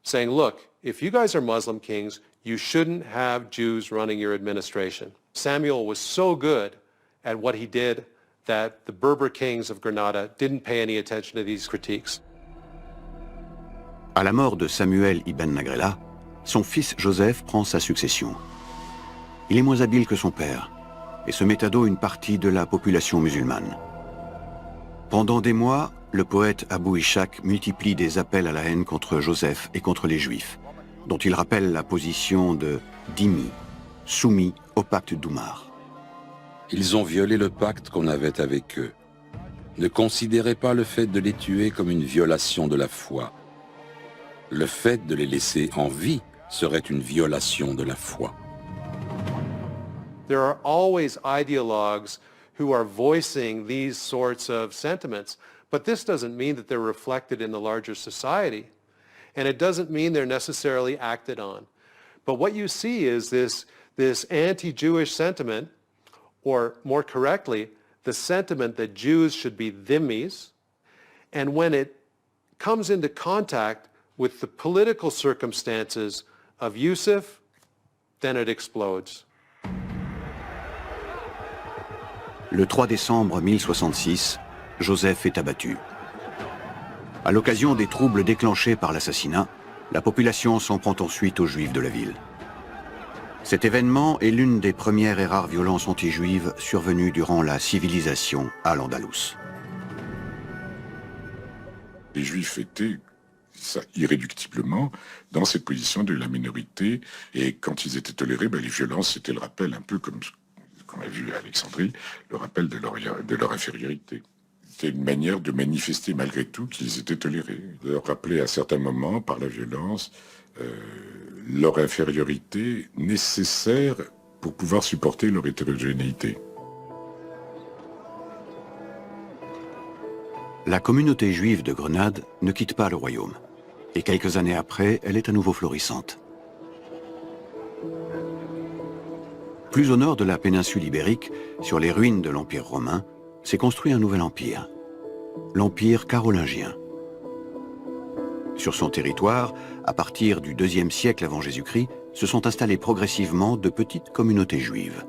saying, look, if you guys are Muslim kings, you shouldn't have Jews running your administration. Samuel was so good at what he did that the Berber kings of Granada didn't pay any attention to these critiques. À la mort de Samuel ibn Nagrela, son fils Joseph prend sa succession. Il est moins habile que son père et se met à dos une partie de la population musulmane. Pendant des mois, le poète Abou Ishaq multiplie des appels à la haine contre Joseph et contre les Juifs, dont il rappelle la position de dhimmi, soumis au pacte d'Oumar. Ils ont violé le pacte qu'on avait avec eux. Ne considérez pas le fait de les tuer comme une violation de la foi. Le fait de les laisser en vie serait une violation de la foi. There are always ideologues who are voicing these sorts of sentiments, but this doesn't mean that they're reflected in the larger society. and it doesn't mean they're necessarily acted on. But what you see is this anti-Jewish sentiment, or more correctly, the sentiment that Jews should be dhimmis, and when it comes into contact with the political circumstances of Yusuf, then it explodes. Le 3 décembre 1066, Joseph est abattu. À l'occasion des troubles déclenchés par l'assassinat, la population s'en prend ensuite aux Juifs de la ville. Cet événement est l'une des premières et rares violences anti-juives survenues durant la civilisation à l'Andalous. Les Juifs étaient irréductiblement dans cette position de la minorité, et quand ils étaient tolérés, les violences, c'était le rappel, un peu comme ce qu'on a vu à Alexandrie, le rappel de leur infériorité. C'était une manière de manifester malgré tout qu'ils étaient tolérés, de leur rappeler à certains moments, par la violence, leur infériorité nécessaire pour pouvoir supporter leur hétérogénéité. La communauté juive de Grenade ne quitte pas le royaume. Et quelques années après, elle est à nouveau florissante. Plus au nord de la péninsule ibérique, sur les ruines de l'Empire romain, s'est construit un nouvel empire, l'Empire carolingien. Sur son territoire, à partir du IIe siècle avant Jésus-Christ, se sont installées progressivement de petites communautés juives.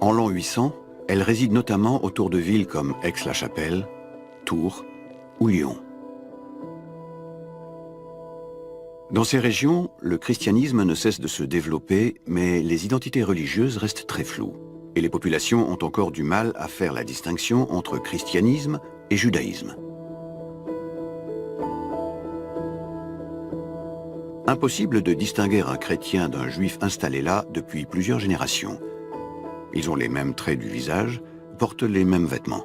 En l'an 800, elles résident notamment autour de villes comme Aix-la-Chapelle, Tours ou Lyon. Dans ces régions, le christianisme ne cesse de se développer, mais les identités religieuses restent très floues. Et les populations ont encore du mal à faire la distinction entre christianisme et judaïsme. Impossible de distinguer un chrétien d'un juif installé là depuis plusieurs générations. Ils ont les mêmes traits du visage, portent les mêmes vêtements.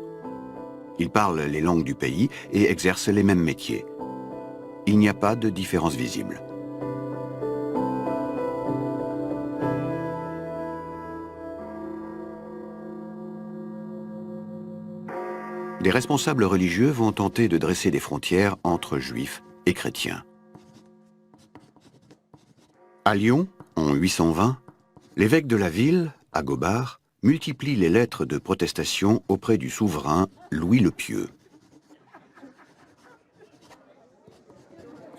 Ils parlent les langues du pays et exercent les mêmes métiers. Il n'y a pas de différence visible. Les responsables religieux vont tenter de dresser des frontières entre juifs et chrétiens. À Lyon, en 820, l'évêque de la ville, Agobard, multiplie les lettres de protestation auprès du souverain Louis le Pieux.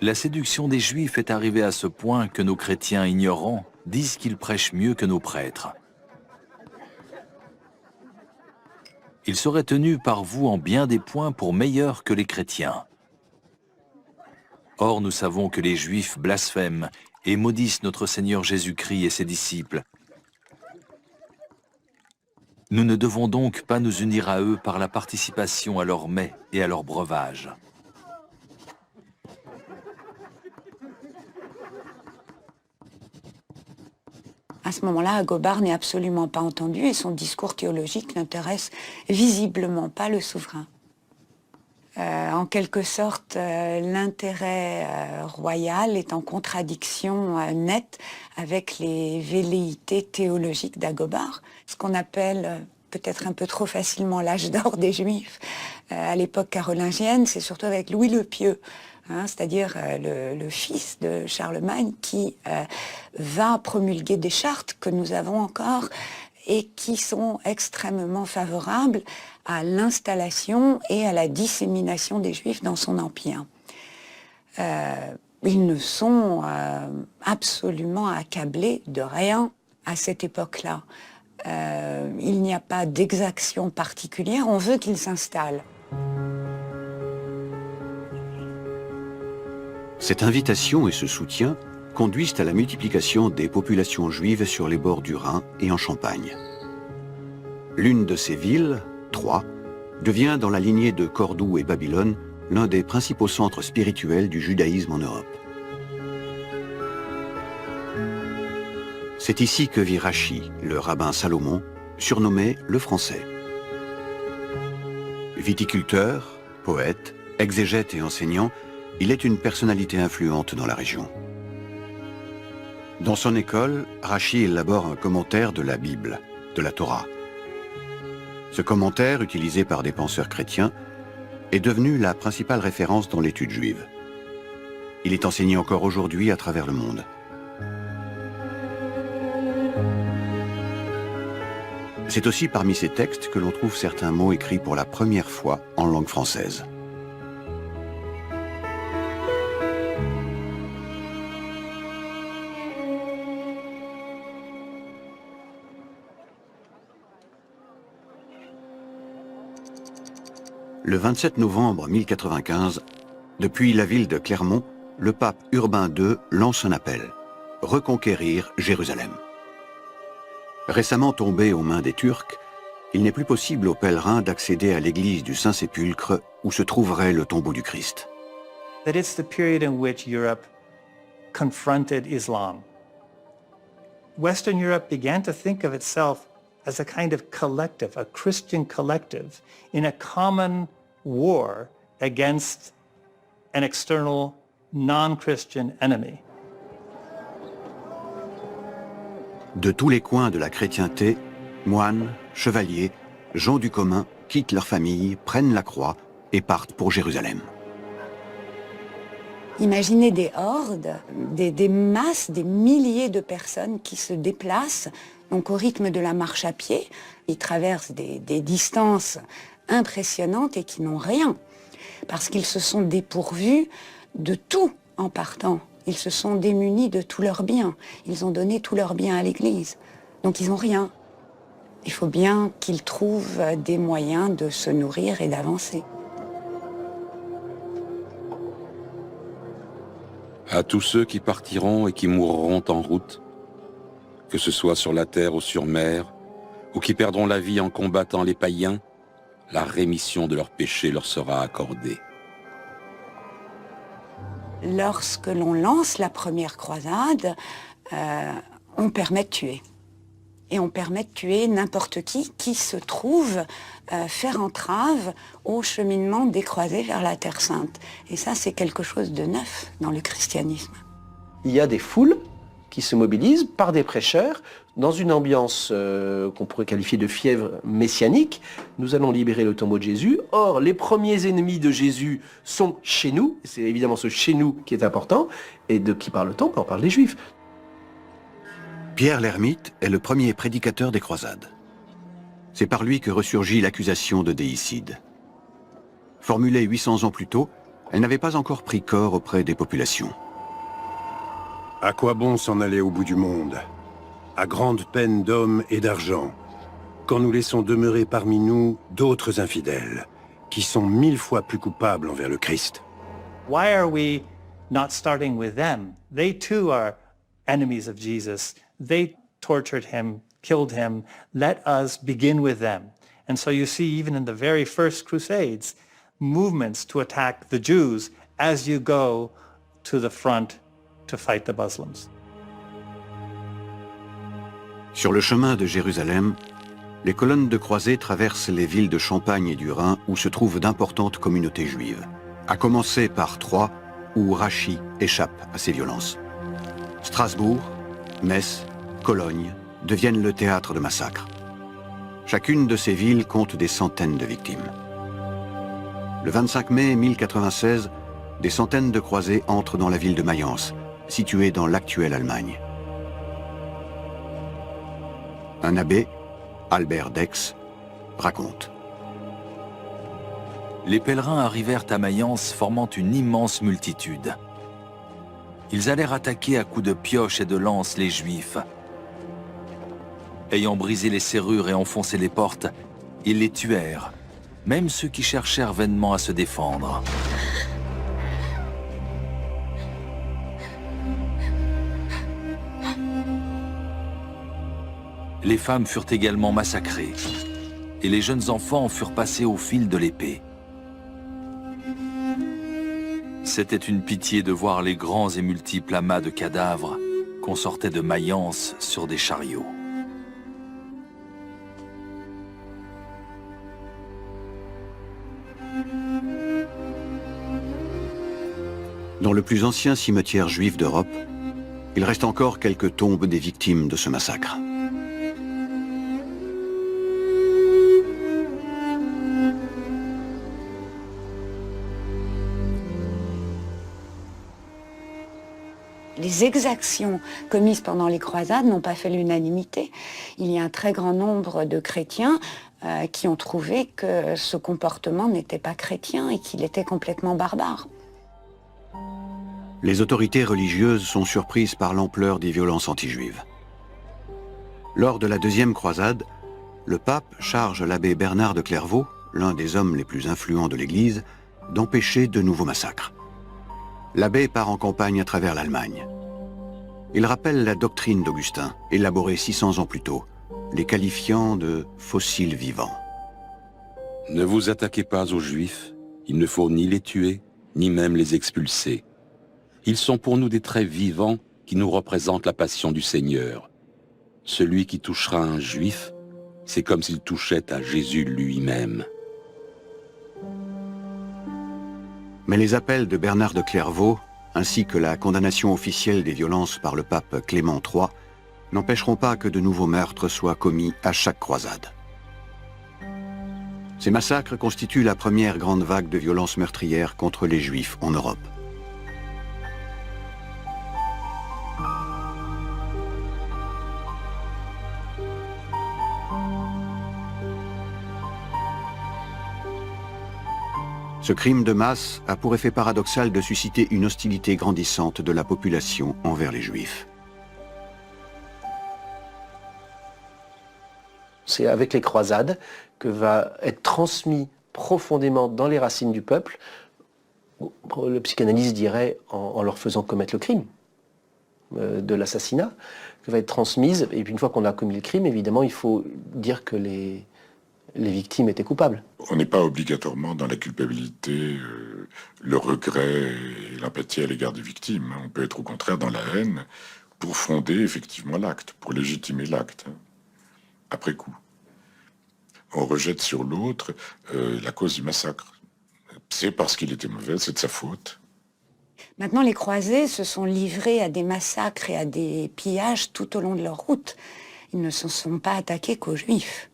La séduction des Juifs est arrivée à ce point que nos chrétiens ignorants disent qu'ils prêchent mieux que nos prêtres. Ils seraient tenus par vous en bien des points pour meilleurs que les chrétiens. Or, nous savons que les Juifs blasphèment et maudissent notre Seigneur Jésus-Christ et ses disciples. Nous ne devons donc pas nous unir à eux par la participation à leurs mets et à leurs breuvages. À ce moment-là, Agobard n'est absolument pas entendu et son discours théologique n'intéresse visiblement pas le souverain. En quelque sorte, l'intérêt royal est en contradiction nette avec les velléités théologiques d'Agobard, ce qu'on appelle peut-être un peu trop facilement l'âge d'or des Juifs. À l'époque carolingienne, c'est surtout avec Louis le Pieux, c'est-à-dire le fils de Charlemagne qui va promulguer des chartes que nous avons encore et qui sont extrêmement favorables à l'installation et à la dissémination des Juifs dans son empire. Ils ne sont absolument accablés de rien à cette époque-là. Il n'y a pas d'exaction particulière, on veut qu'ils s'installent. Cette invitation et ce soutien conduisent à la multiplication des populations juives sur les bords du Rhin et en Champagne. L'une de ces villes, Troyes, devient dans la lignée de Cordoue et Babylone l'un des principaux centres spirituels du judaïsme en Europe. C'est ici que vit Rachi, le rabbin Salomon, surnommé le Français. Viticulteur, poète, exégète et enseignant, il est une personnalité influente dans la région. Dans son école, Rachi élabore un commentaire de la Bible, de la Torah. Ce commentaire, utilisé par des penseurs chrétiens, est devenu la principale référence dans l'étude juive. Il est enseigné encore aujourd'hui à travers le monde. C'est aussi parmi ces textes que l'on trouve certains mots écrits pour la première fois en langue française. Le 27 novembre 1095, depuis la ville de Clermont, le pape Urbain II lance un appel « Reconquérir Jérusalem ». Récemment tombé aux mains des Turcs, il n'est plus possible aux pèlerins d'accéder à l'église du Saint-Sépulcre où se trouverait le tombeau du Christ. That it's the period in which Europe confronted Islam. Western Europe began to think of itself as a kind of collective, a Christian collective, in a common war against an external non-Christian enemy. De tous les coins de la chrétienté, moines, chevaliers, gens du commun quittent leur famille, prennent la croix et partent pour Jérusalem. Imaginez des hordes, des masses, des milliers de personnes qui se déplacent donc au rythme de la marche à pied. Ils traversent des distances impressionnantes et qui n'ont rien, parce qu'ils se sont dépourvus de tout en partant. Ils se sont démunis de tous leurs biens. Ils ont donné tous leurs biens à l'Église. Donc ils n'ont rien. Il faut bien qu'ils trouvent des moyens de se nourrir et d'avancer. À tous ceux qui partiront et qui mourront en route, que ce soit sur la terre ou sur mer, ou qui perdront la vie en combattant les païens, la rémission de leurs péchés leur sera accordée. Lorsque l'on lance la première croisade, on permet de tuer. Et on permet de tuer n'importe qui se trouve faire entrave au cheminement des croisés vers la Terre Sainte. Et ça, c'est quelque chose de neuf dans le christianisme. Il y a des foules qui se mobilisent par des prêcheurs dans une ambiance qu'on pourrait qualifier de fièvre messianique. Nous allons libérer le tombeau de Jésus. Or, les premiers ennemis de Jésus sont chez nous. C'est évidemment ce chez nous qui est important. Et de qui parle-t-on? On parle des Juifs. Pierre l'Ermite est le premier prédicateur des croisades. C'est par lui que ressurgit l'accusation de déicide. Formulée 800 ans plus tôt, elle n'avait pas encore pris corps auprès des populations. À quoi bon s'en aller au bout du monde, à grande peine d'hommes et d'argent, quand nous laissons demeurer parmi nous d'autres infidèles, qui sont 1000 fois plus coupables envers le Christ? Why are we not starting with them? They too are enemies of Jesus. They tortured him, killed him. Let us begin with them. And so you see, even in the very first Crusades, movements to attack the Jews as you go to the front to fight the Muslims. Sur le chemin de Jérusalem, les colonnes de croisés traversent les villes de Champagne et du Rhin où se trouvent d'importantes communautés juives, à commencer par Troyes où Rachis échappe à ces violences. Strasbourg, Metz, Cologne deviennent le théâtre de massacres. Chacune de ces villes compte des centaines de victimes. Le 25 mai 1096, des centaines de croisés entrent dans la ville de Mayence, située dans l'actuelle Allemagne. Un abbé, Albert d'Aix, raconte. Les pèlerins arrivèrent à Mayence formant une immense multitude. Ils allèrent attaquer à coups de pioches et de lances les Juifs. Ayant brisé les serrures et enfoncé les portes, ils les tuèrent, même ceux qui cherchèrent vainement à se défendre. Les femmes furent également massacrées, et les jeunes enfants furent passés au fil de l'épée. C'était une pitié de voir les grands et multiples amas de cadavres qu'on sortait de Mayence sur des chariots. Dans le plus ancien cimetière juif d'Europe, il reste encore quelques tombes des victimes de ce massacre. Les exactions commises pendant les croisades n'ont pas fait l'unanimité. Il y a un très grand nombre de chrétiens qui ont trouvé que ce comportement n'était pas chrétien et qu'il était complètement barbare. Les autorités religieuses sont surprises par l'ampleur des violences anti-juives. Lors de la deuxième croisade, le pape charge l'abbé Bernard de Clairvaux, l'un des hommes les plus influents de l'Église, d'empêcher de nouveaux massacres. L'abbé part en campagne à travers l'Allemagne. Il rappelle la doctrine d'Augustin, élaborée 600 ans plus tôt, les qualifiant de fossiles vivants. Ne vous attaquez pas aux Juifs, il ne faut ni les tuer, ni même les expulser. Ils sont pour nous des traits vivants qui nous représentent la passion du Seigneur. Celui qui touchera un Juif, c'est comme s'il touchait à Jésus lui-même. Mais les appels de Bernard de Clairvaux, ainsi que la condamnation officielle des violences par le pape Clément III, n'empêcheront pas que de nouveaux meurtres soient commis à chaque croisade. Ces massacres constituent la première grande vague de violences meurtrières contre les Juifs en Europe. Ce crime de masse a pour effet paradoxal de susciter une hostilité grandissante de la population envers les Juifs. C'est avec les croisades que va être transmis profondément dans les racines du peuple, le psychanalyste dirait en leur faisant commettre le crime de l'assassinat, que va être transmise, et puis une fois qu'on a commis le crime, évidemment, il faut dire que les victimes étaient coupables. On n'est pas obligatoirement dans la culpabilité, le regret et l'empathie à l'égard des victimes. On peut être au contraire dans la haine pour fonder effectivement l'acte, pour légitimer l'acte, après coup. On rejette sur l'autre la cause du massacre. C'est parce qu'il était mauvais, c'est de sa faute. Maintenant, les croisés se sont livrés à des massacres et à des pillages tout au long de leur route. Ils ne se sont pas attaqués qu'aux Juifs.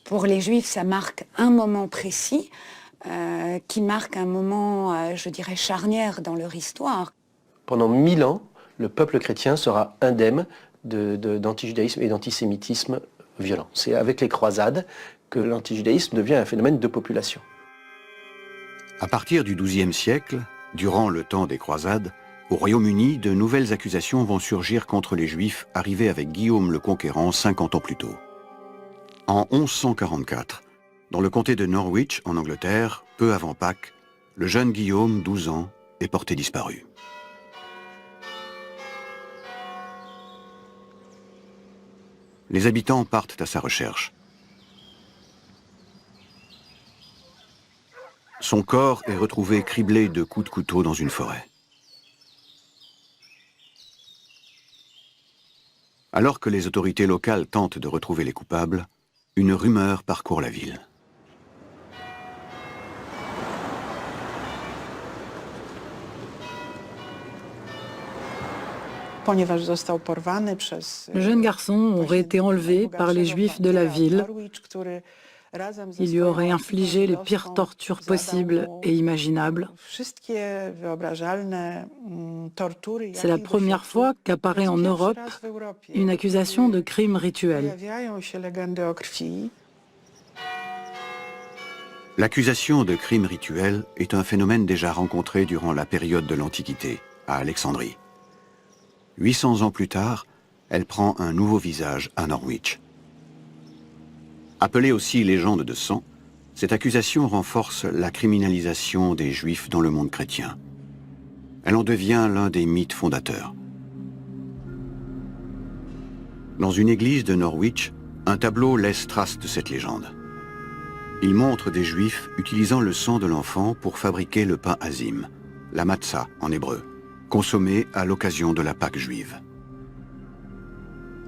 Pour les Juifs, ça marque un moment précis, qui marque un moment, je dirais, charnière dans leur histoire. Pendant 1000 ans, le peuple chrétien sera indemne d'antijudaïsme et d'antisémitisme violent. C'est avec les croisades que l'antijudaïsme devient un phénomène de population. À partir du XIIe siècle, durant le temps des croisades, au Royaume-Uni, de nouvelles accusations vont surgir contre les Juifs arrivés avec Guillaume le Conquérant 50 ans plus tôt. En 1144, dans le comté de Norwich, en Angleterre, peu avant Pâques, le jeune Guillaume, 12 ans, est porté disparu. Les habitants partent à sa recherche. Son corps est retrouvé criblé de coups de couteau dans une forêt. Alors que les autorités locales tentent de retrouver les coupables, une rumeur parcourt la ville. Le jeune garçon aurait été enlevé par les Juifs de la ville. Il lui aurait infligé les pires tortures possibles et imaginables. C'est la première fois qu'apparaît en Europe une accusation de crime rituel. L'accusation de crime rituel est un phénomène déjà rencontré durant la période de l'Antiquité, à Alexandrie. 800 ans plus tard, elle prend un nouveau visage à Norwich. Appelée aussi légende de sang, cette accusation renforce la criminalisation des Juifs dans le monde chrétien. Elle en devient l'un des mythes fondateurs. Dans une église de Norwich, un tableau laisse trace de cette légende. Il montre des Juifs utilisant le sang de l'enfant pour fabriquer le pain azim, la matzah en hébreu, consommé à l'occasion de la Pâque juive.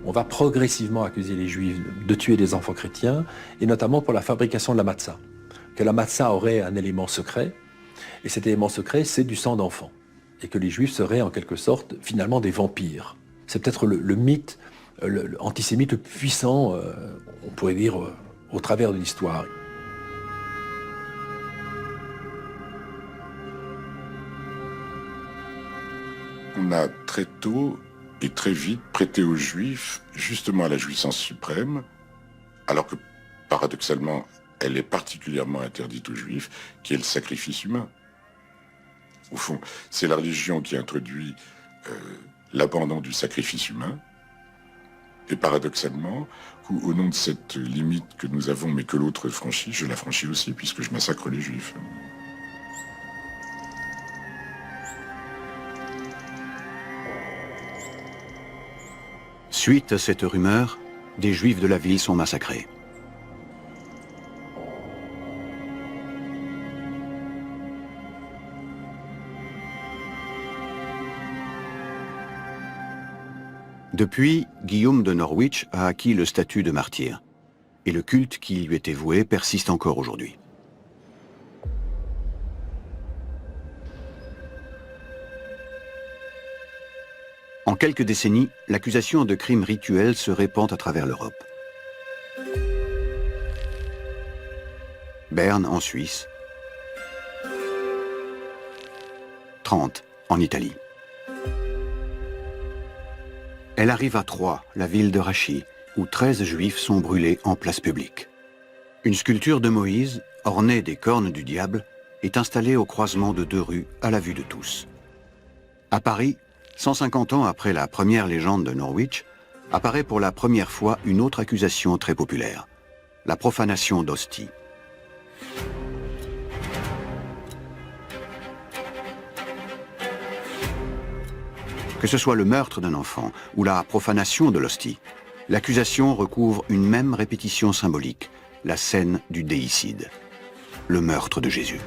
On va progressivement accuser les Juifs de tuer des enfants chrétiens, et notamment pour la fabrication de la matzah. Que la matzah aurait un élément secret, et cet élément secret, c'est du sang d'enfant. Et que les Juifs seraient en quelque sorte, finalement, des vampires. C'est peut-être le mythe antisémite le plus puissant, on pourrait dire, au travers de l'histoire. On a très tôt et très vite prêté aux Juifs justement à la jouissance suprême, alors que paradoxalement, elle est particulièrement interdite aux Juifs, qui est le sacrifice humain. Au fond, c'est la religion qui introduit l'abandon du sacrifice humain, et paradoxalement, au nom de cette limite que nous avons, mais que l'autre franchit, je la franchis aussi, puisque je massacre les Juifs. Suite à cette rumeur, des Juifs de la ville sont massacrés. Depuis, Guillaume de Norwich a acquis le statut de martyr, et le culte qui lui était voué persiste encore aujourd'hui. En quelques décennies, l'accusation de crimes rituels se répand à travers l'Europe. Berne en Suisse, Trente en Italie. Elle arrive à Troyes, la ville de Rachis, où 13 Juifs sont brûlés en place publique. Une sculpture de Moïse, ornée des cornes du diable, est installée au croisement de deux rues à la vue de tous. À Paris, 150 ans après la première légende de Norwich, apparaît pour la première fois une autre accusation très populaire, la profanation d'hosties. Que ce soit le meurtre d'un enfant ou la profanation de l'hostie, l'accusation recouvre une même répétition symbolique, la scène du déicide, le meurtre de Jésus.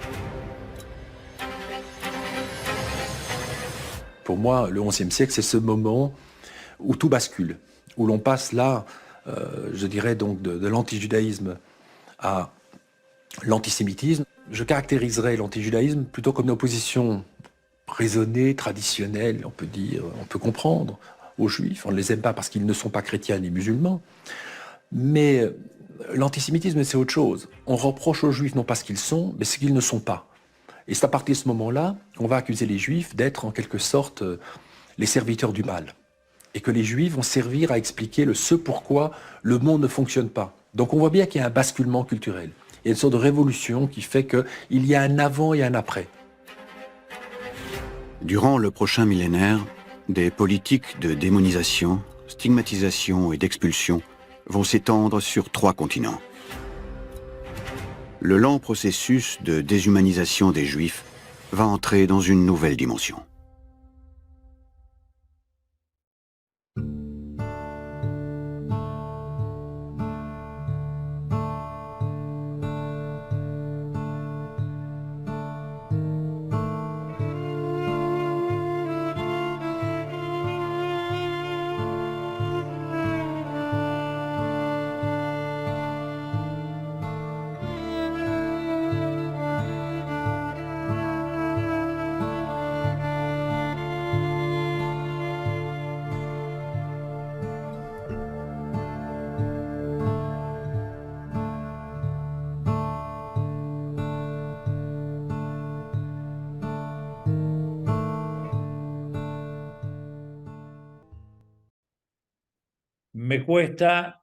Pour moi, le XIe siècle, c'est ce moment où tout bascule, où l'on passe là, je dirais donc de l'antijudaïsme à l'antisémitisme. Je caractériserais l'antijudaïsme plutôt comme une opposition raisonnée, traditionnelle, on peut dire, on peut comprendre, aux Juifs. On ne les aime pas parce qu'ils ne sont pas chrétiens ni musulmans. Mais l'antisémitisme, c'est autre chose. On reproche aux Juifs non pas ce qu'ils sont, mais ce qu'ils ne sont pas. Et c'est à partir de ce moment-là qu'on va accuser les Juifs d'être en quelque sorte les serviteurs du mal. Et que les Juifs vont servir à expliquer ce pourquoi le monde ne fonctionne pas. Donc on voit bien qu'il y a un basculement culturel. Il y a une sorte de révolution qui fait qu'il y a un avant et un après. Durant le prochain millénaire, des politiques de démonisation, stigmatisation et d'expulsion vont s'étendre sur 3 continents. Le lent processus de déshumanisation des Juifs va entrer dans une nouvelle dimension. Me cuesta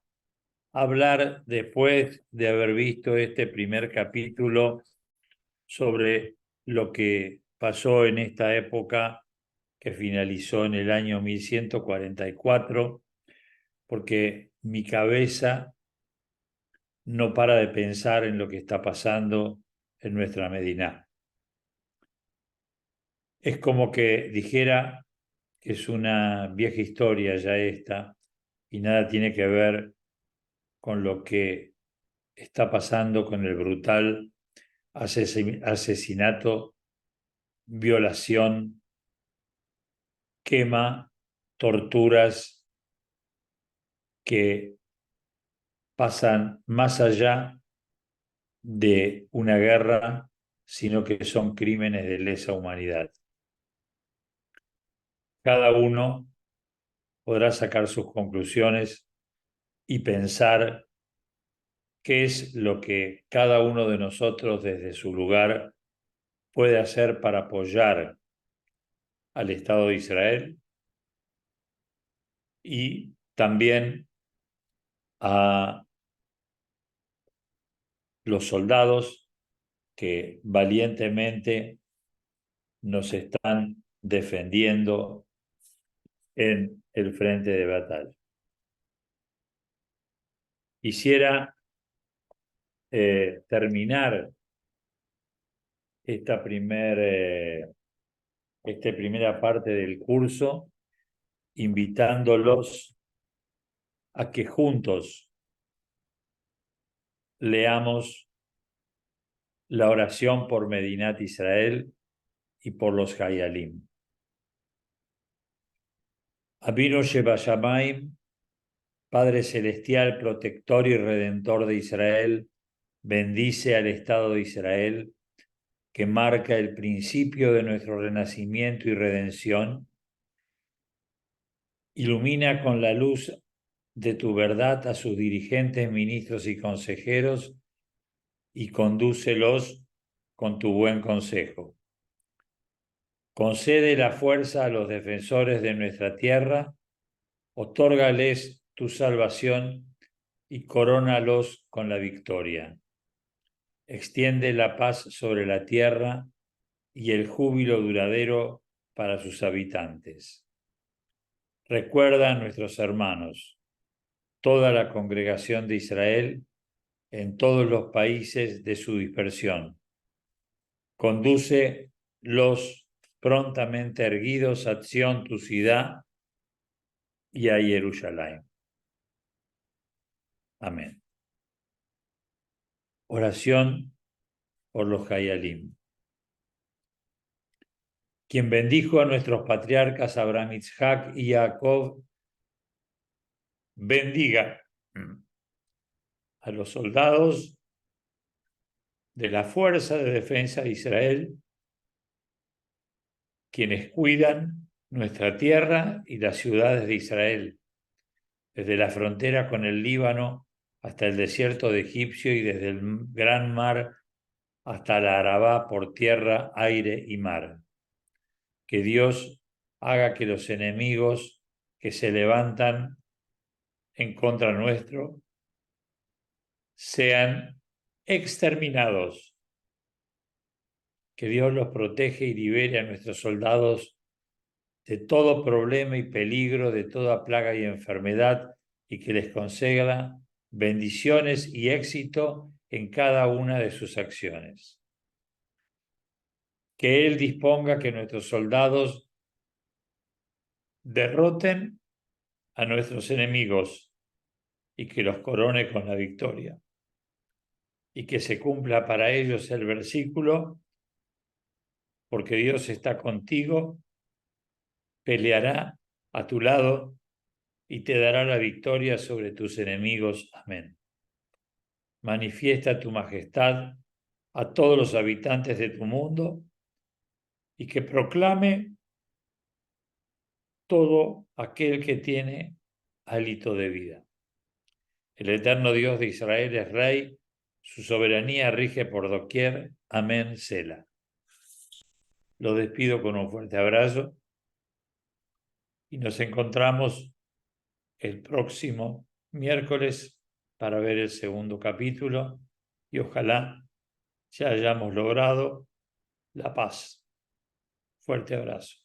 hablar después de haber visto este primer capítulo sobre lo que pasó en esta época que finalizó en el año 1144, porque mi cabeza no para de pensar en lo que está pasando en nuestra Medina. Es como que dijera que es una vieja historia ya esta, y nada tiene que ver con lo que está pasando con el brutal asesinato, violación, quema, torturas que pasan más allá de una guerra, sino que son crímenes de lesa humanidad. Cada uno podrá sacar sus conclusiones y pensar qué es lo que cada uno de nosotros desde su lugar puede hacer para apoyar al Estado de Israel y también a los soldados que valientemente nos están defendiendo en el frente de batalla. Quisiera terminar esta primera parte del curso invitándolos a que juntos leamos la oración por Medinat Israel y por los Hayalim. Abinu Shebashamayim, Padre Celestial, protector y redentor de Israel, bendice al Estado de Israel, que marca el principio de nuestro renacimiento y redención. Ilumina con la luz de tu verdad a sus dirigentes, ministros y consejeros, y condúcelos con tu buen consejo. Concede la fuerza a los defensores de nuestra tierra, otórgales tu salvación y corónalos con la victoria. Extiende la paz sobre la tierra y el júbilo duradero para sus habitantes. Recuerda a nuestros hermanos, toda la congregación de Israel, en todos los países de su dispersión. Conduce los prontamente erguidos a Sion, tu ciudad, y a Jerusalén. Amén. Oración por los Hayalim. Quien bendijo a nuestros patriarcas Abraham, Isaac y Jacob, bendiga a los soldados de la Fuerza de Defensa de Israel, quienes cuidan nuestra tierra y las ciudades de Israel, desde la frontera con el Líbano hasta el desierto de Egipcio y desde el gran mar hasta la Arabá por tierra, aire y mar. Que Dios haga que los enemigos que se levantan en contra nuestro sean exterminados. Que Dios los protege y libere a nuestros soldados de todo problema y peligro, de toda plaga y enfermedad, y que les conceda bendiciones y éxito en cada una de sus acciones. Que Él disponga que nuestros soldados derroten a nuestros enemigos y que los corone con la victoria. Y que se cumpla para ellos el versículo: porque Dios está contigo, peleará a tu lado y te dará la victoria sobre tus enemigos. Amén. Manifiesta tu majestad a todos los habitantes de tu mundo y que proclame todo aquel que tiene hálito de vida. El eterno Dios de Israel es Rey, su soberanía rige por doquier. Amén, Selah. Lo despido con un fuerte abrazo y nos encontramos el próximo miércoles para ver el segundo capítulo y ojalá ya hayamos logrado la paz. Fuerte abrazo.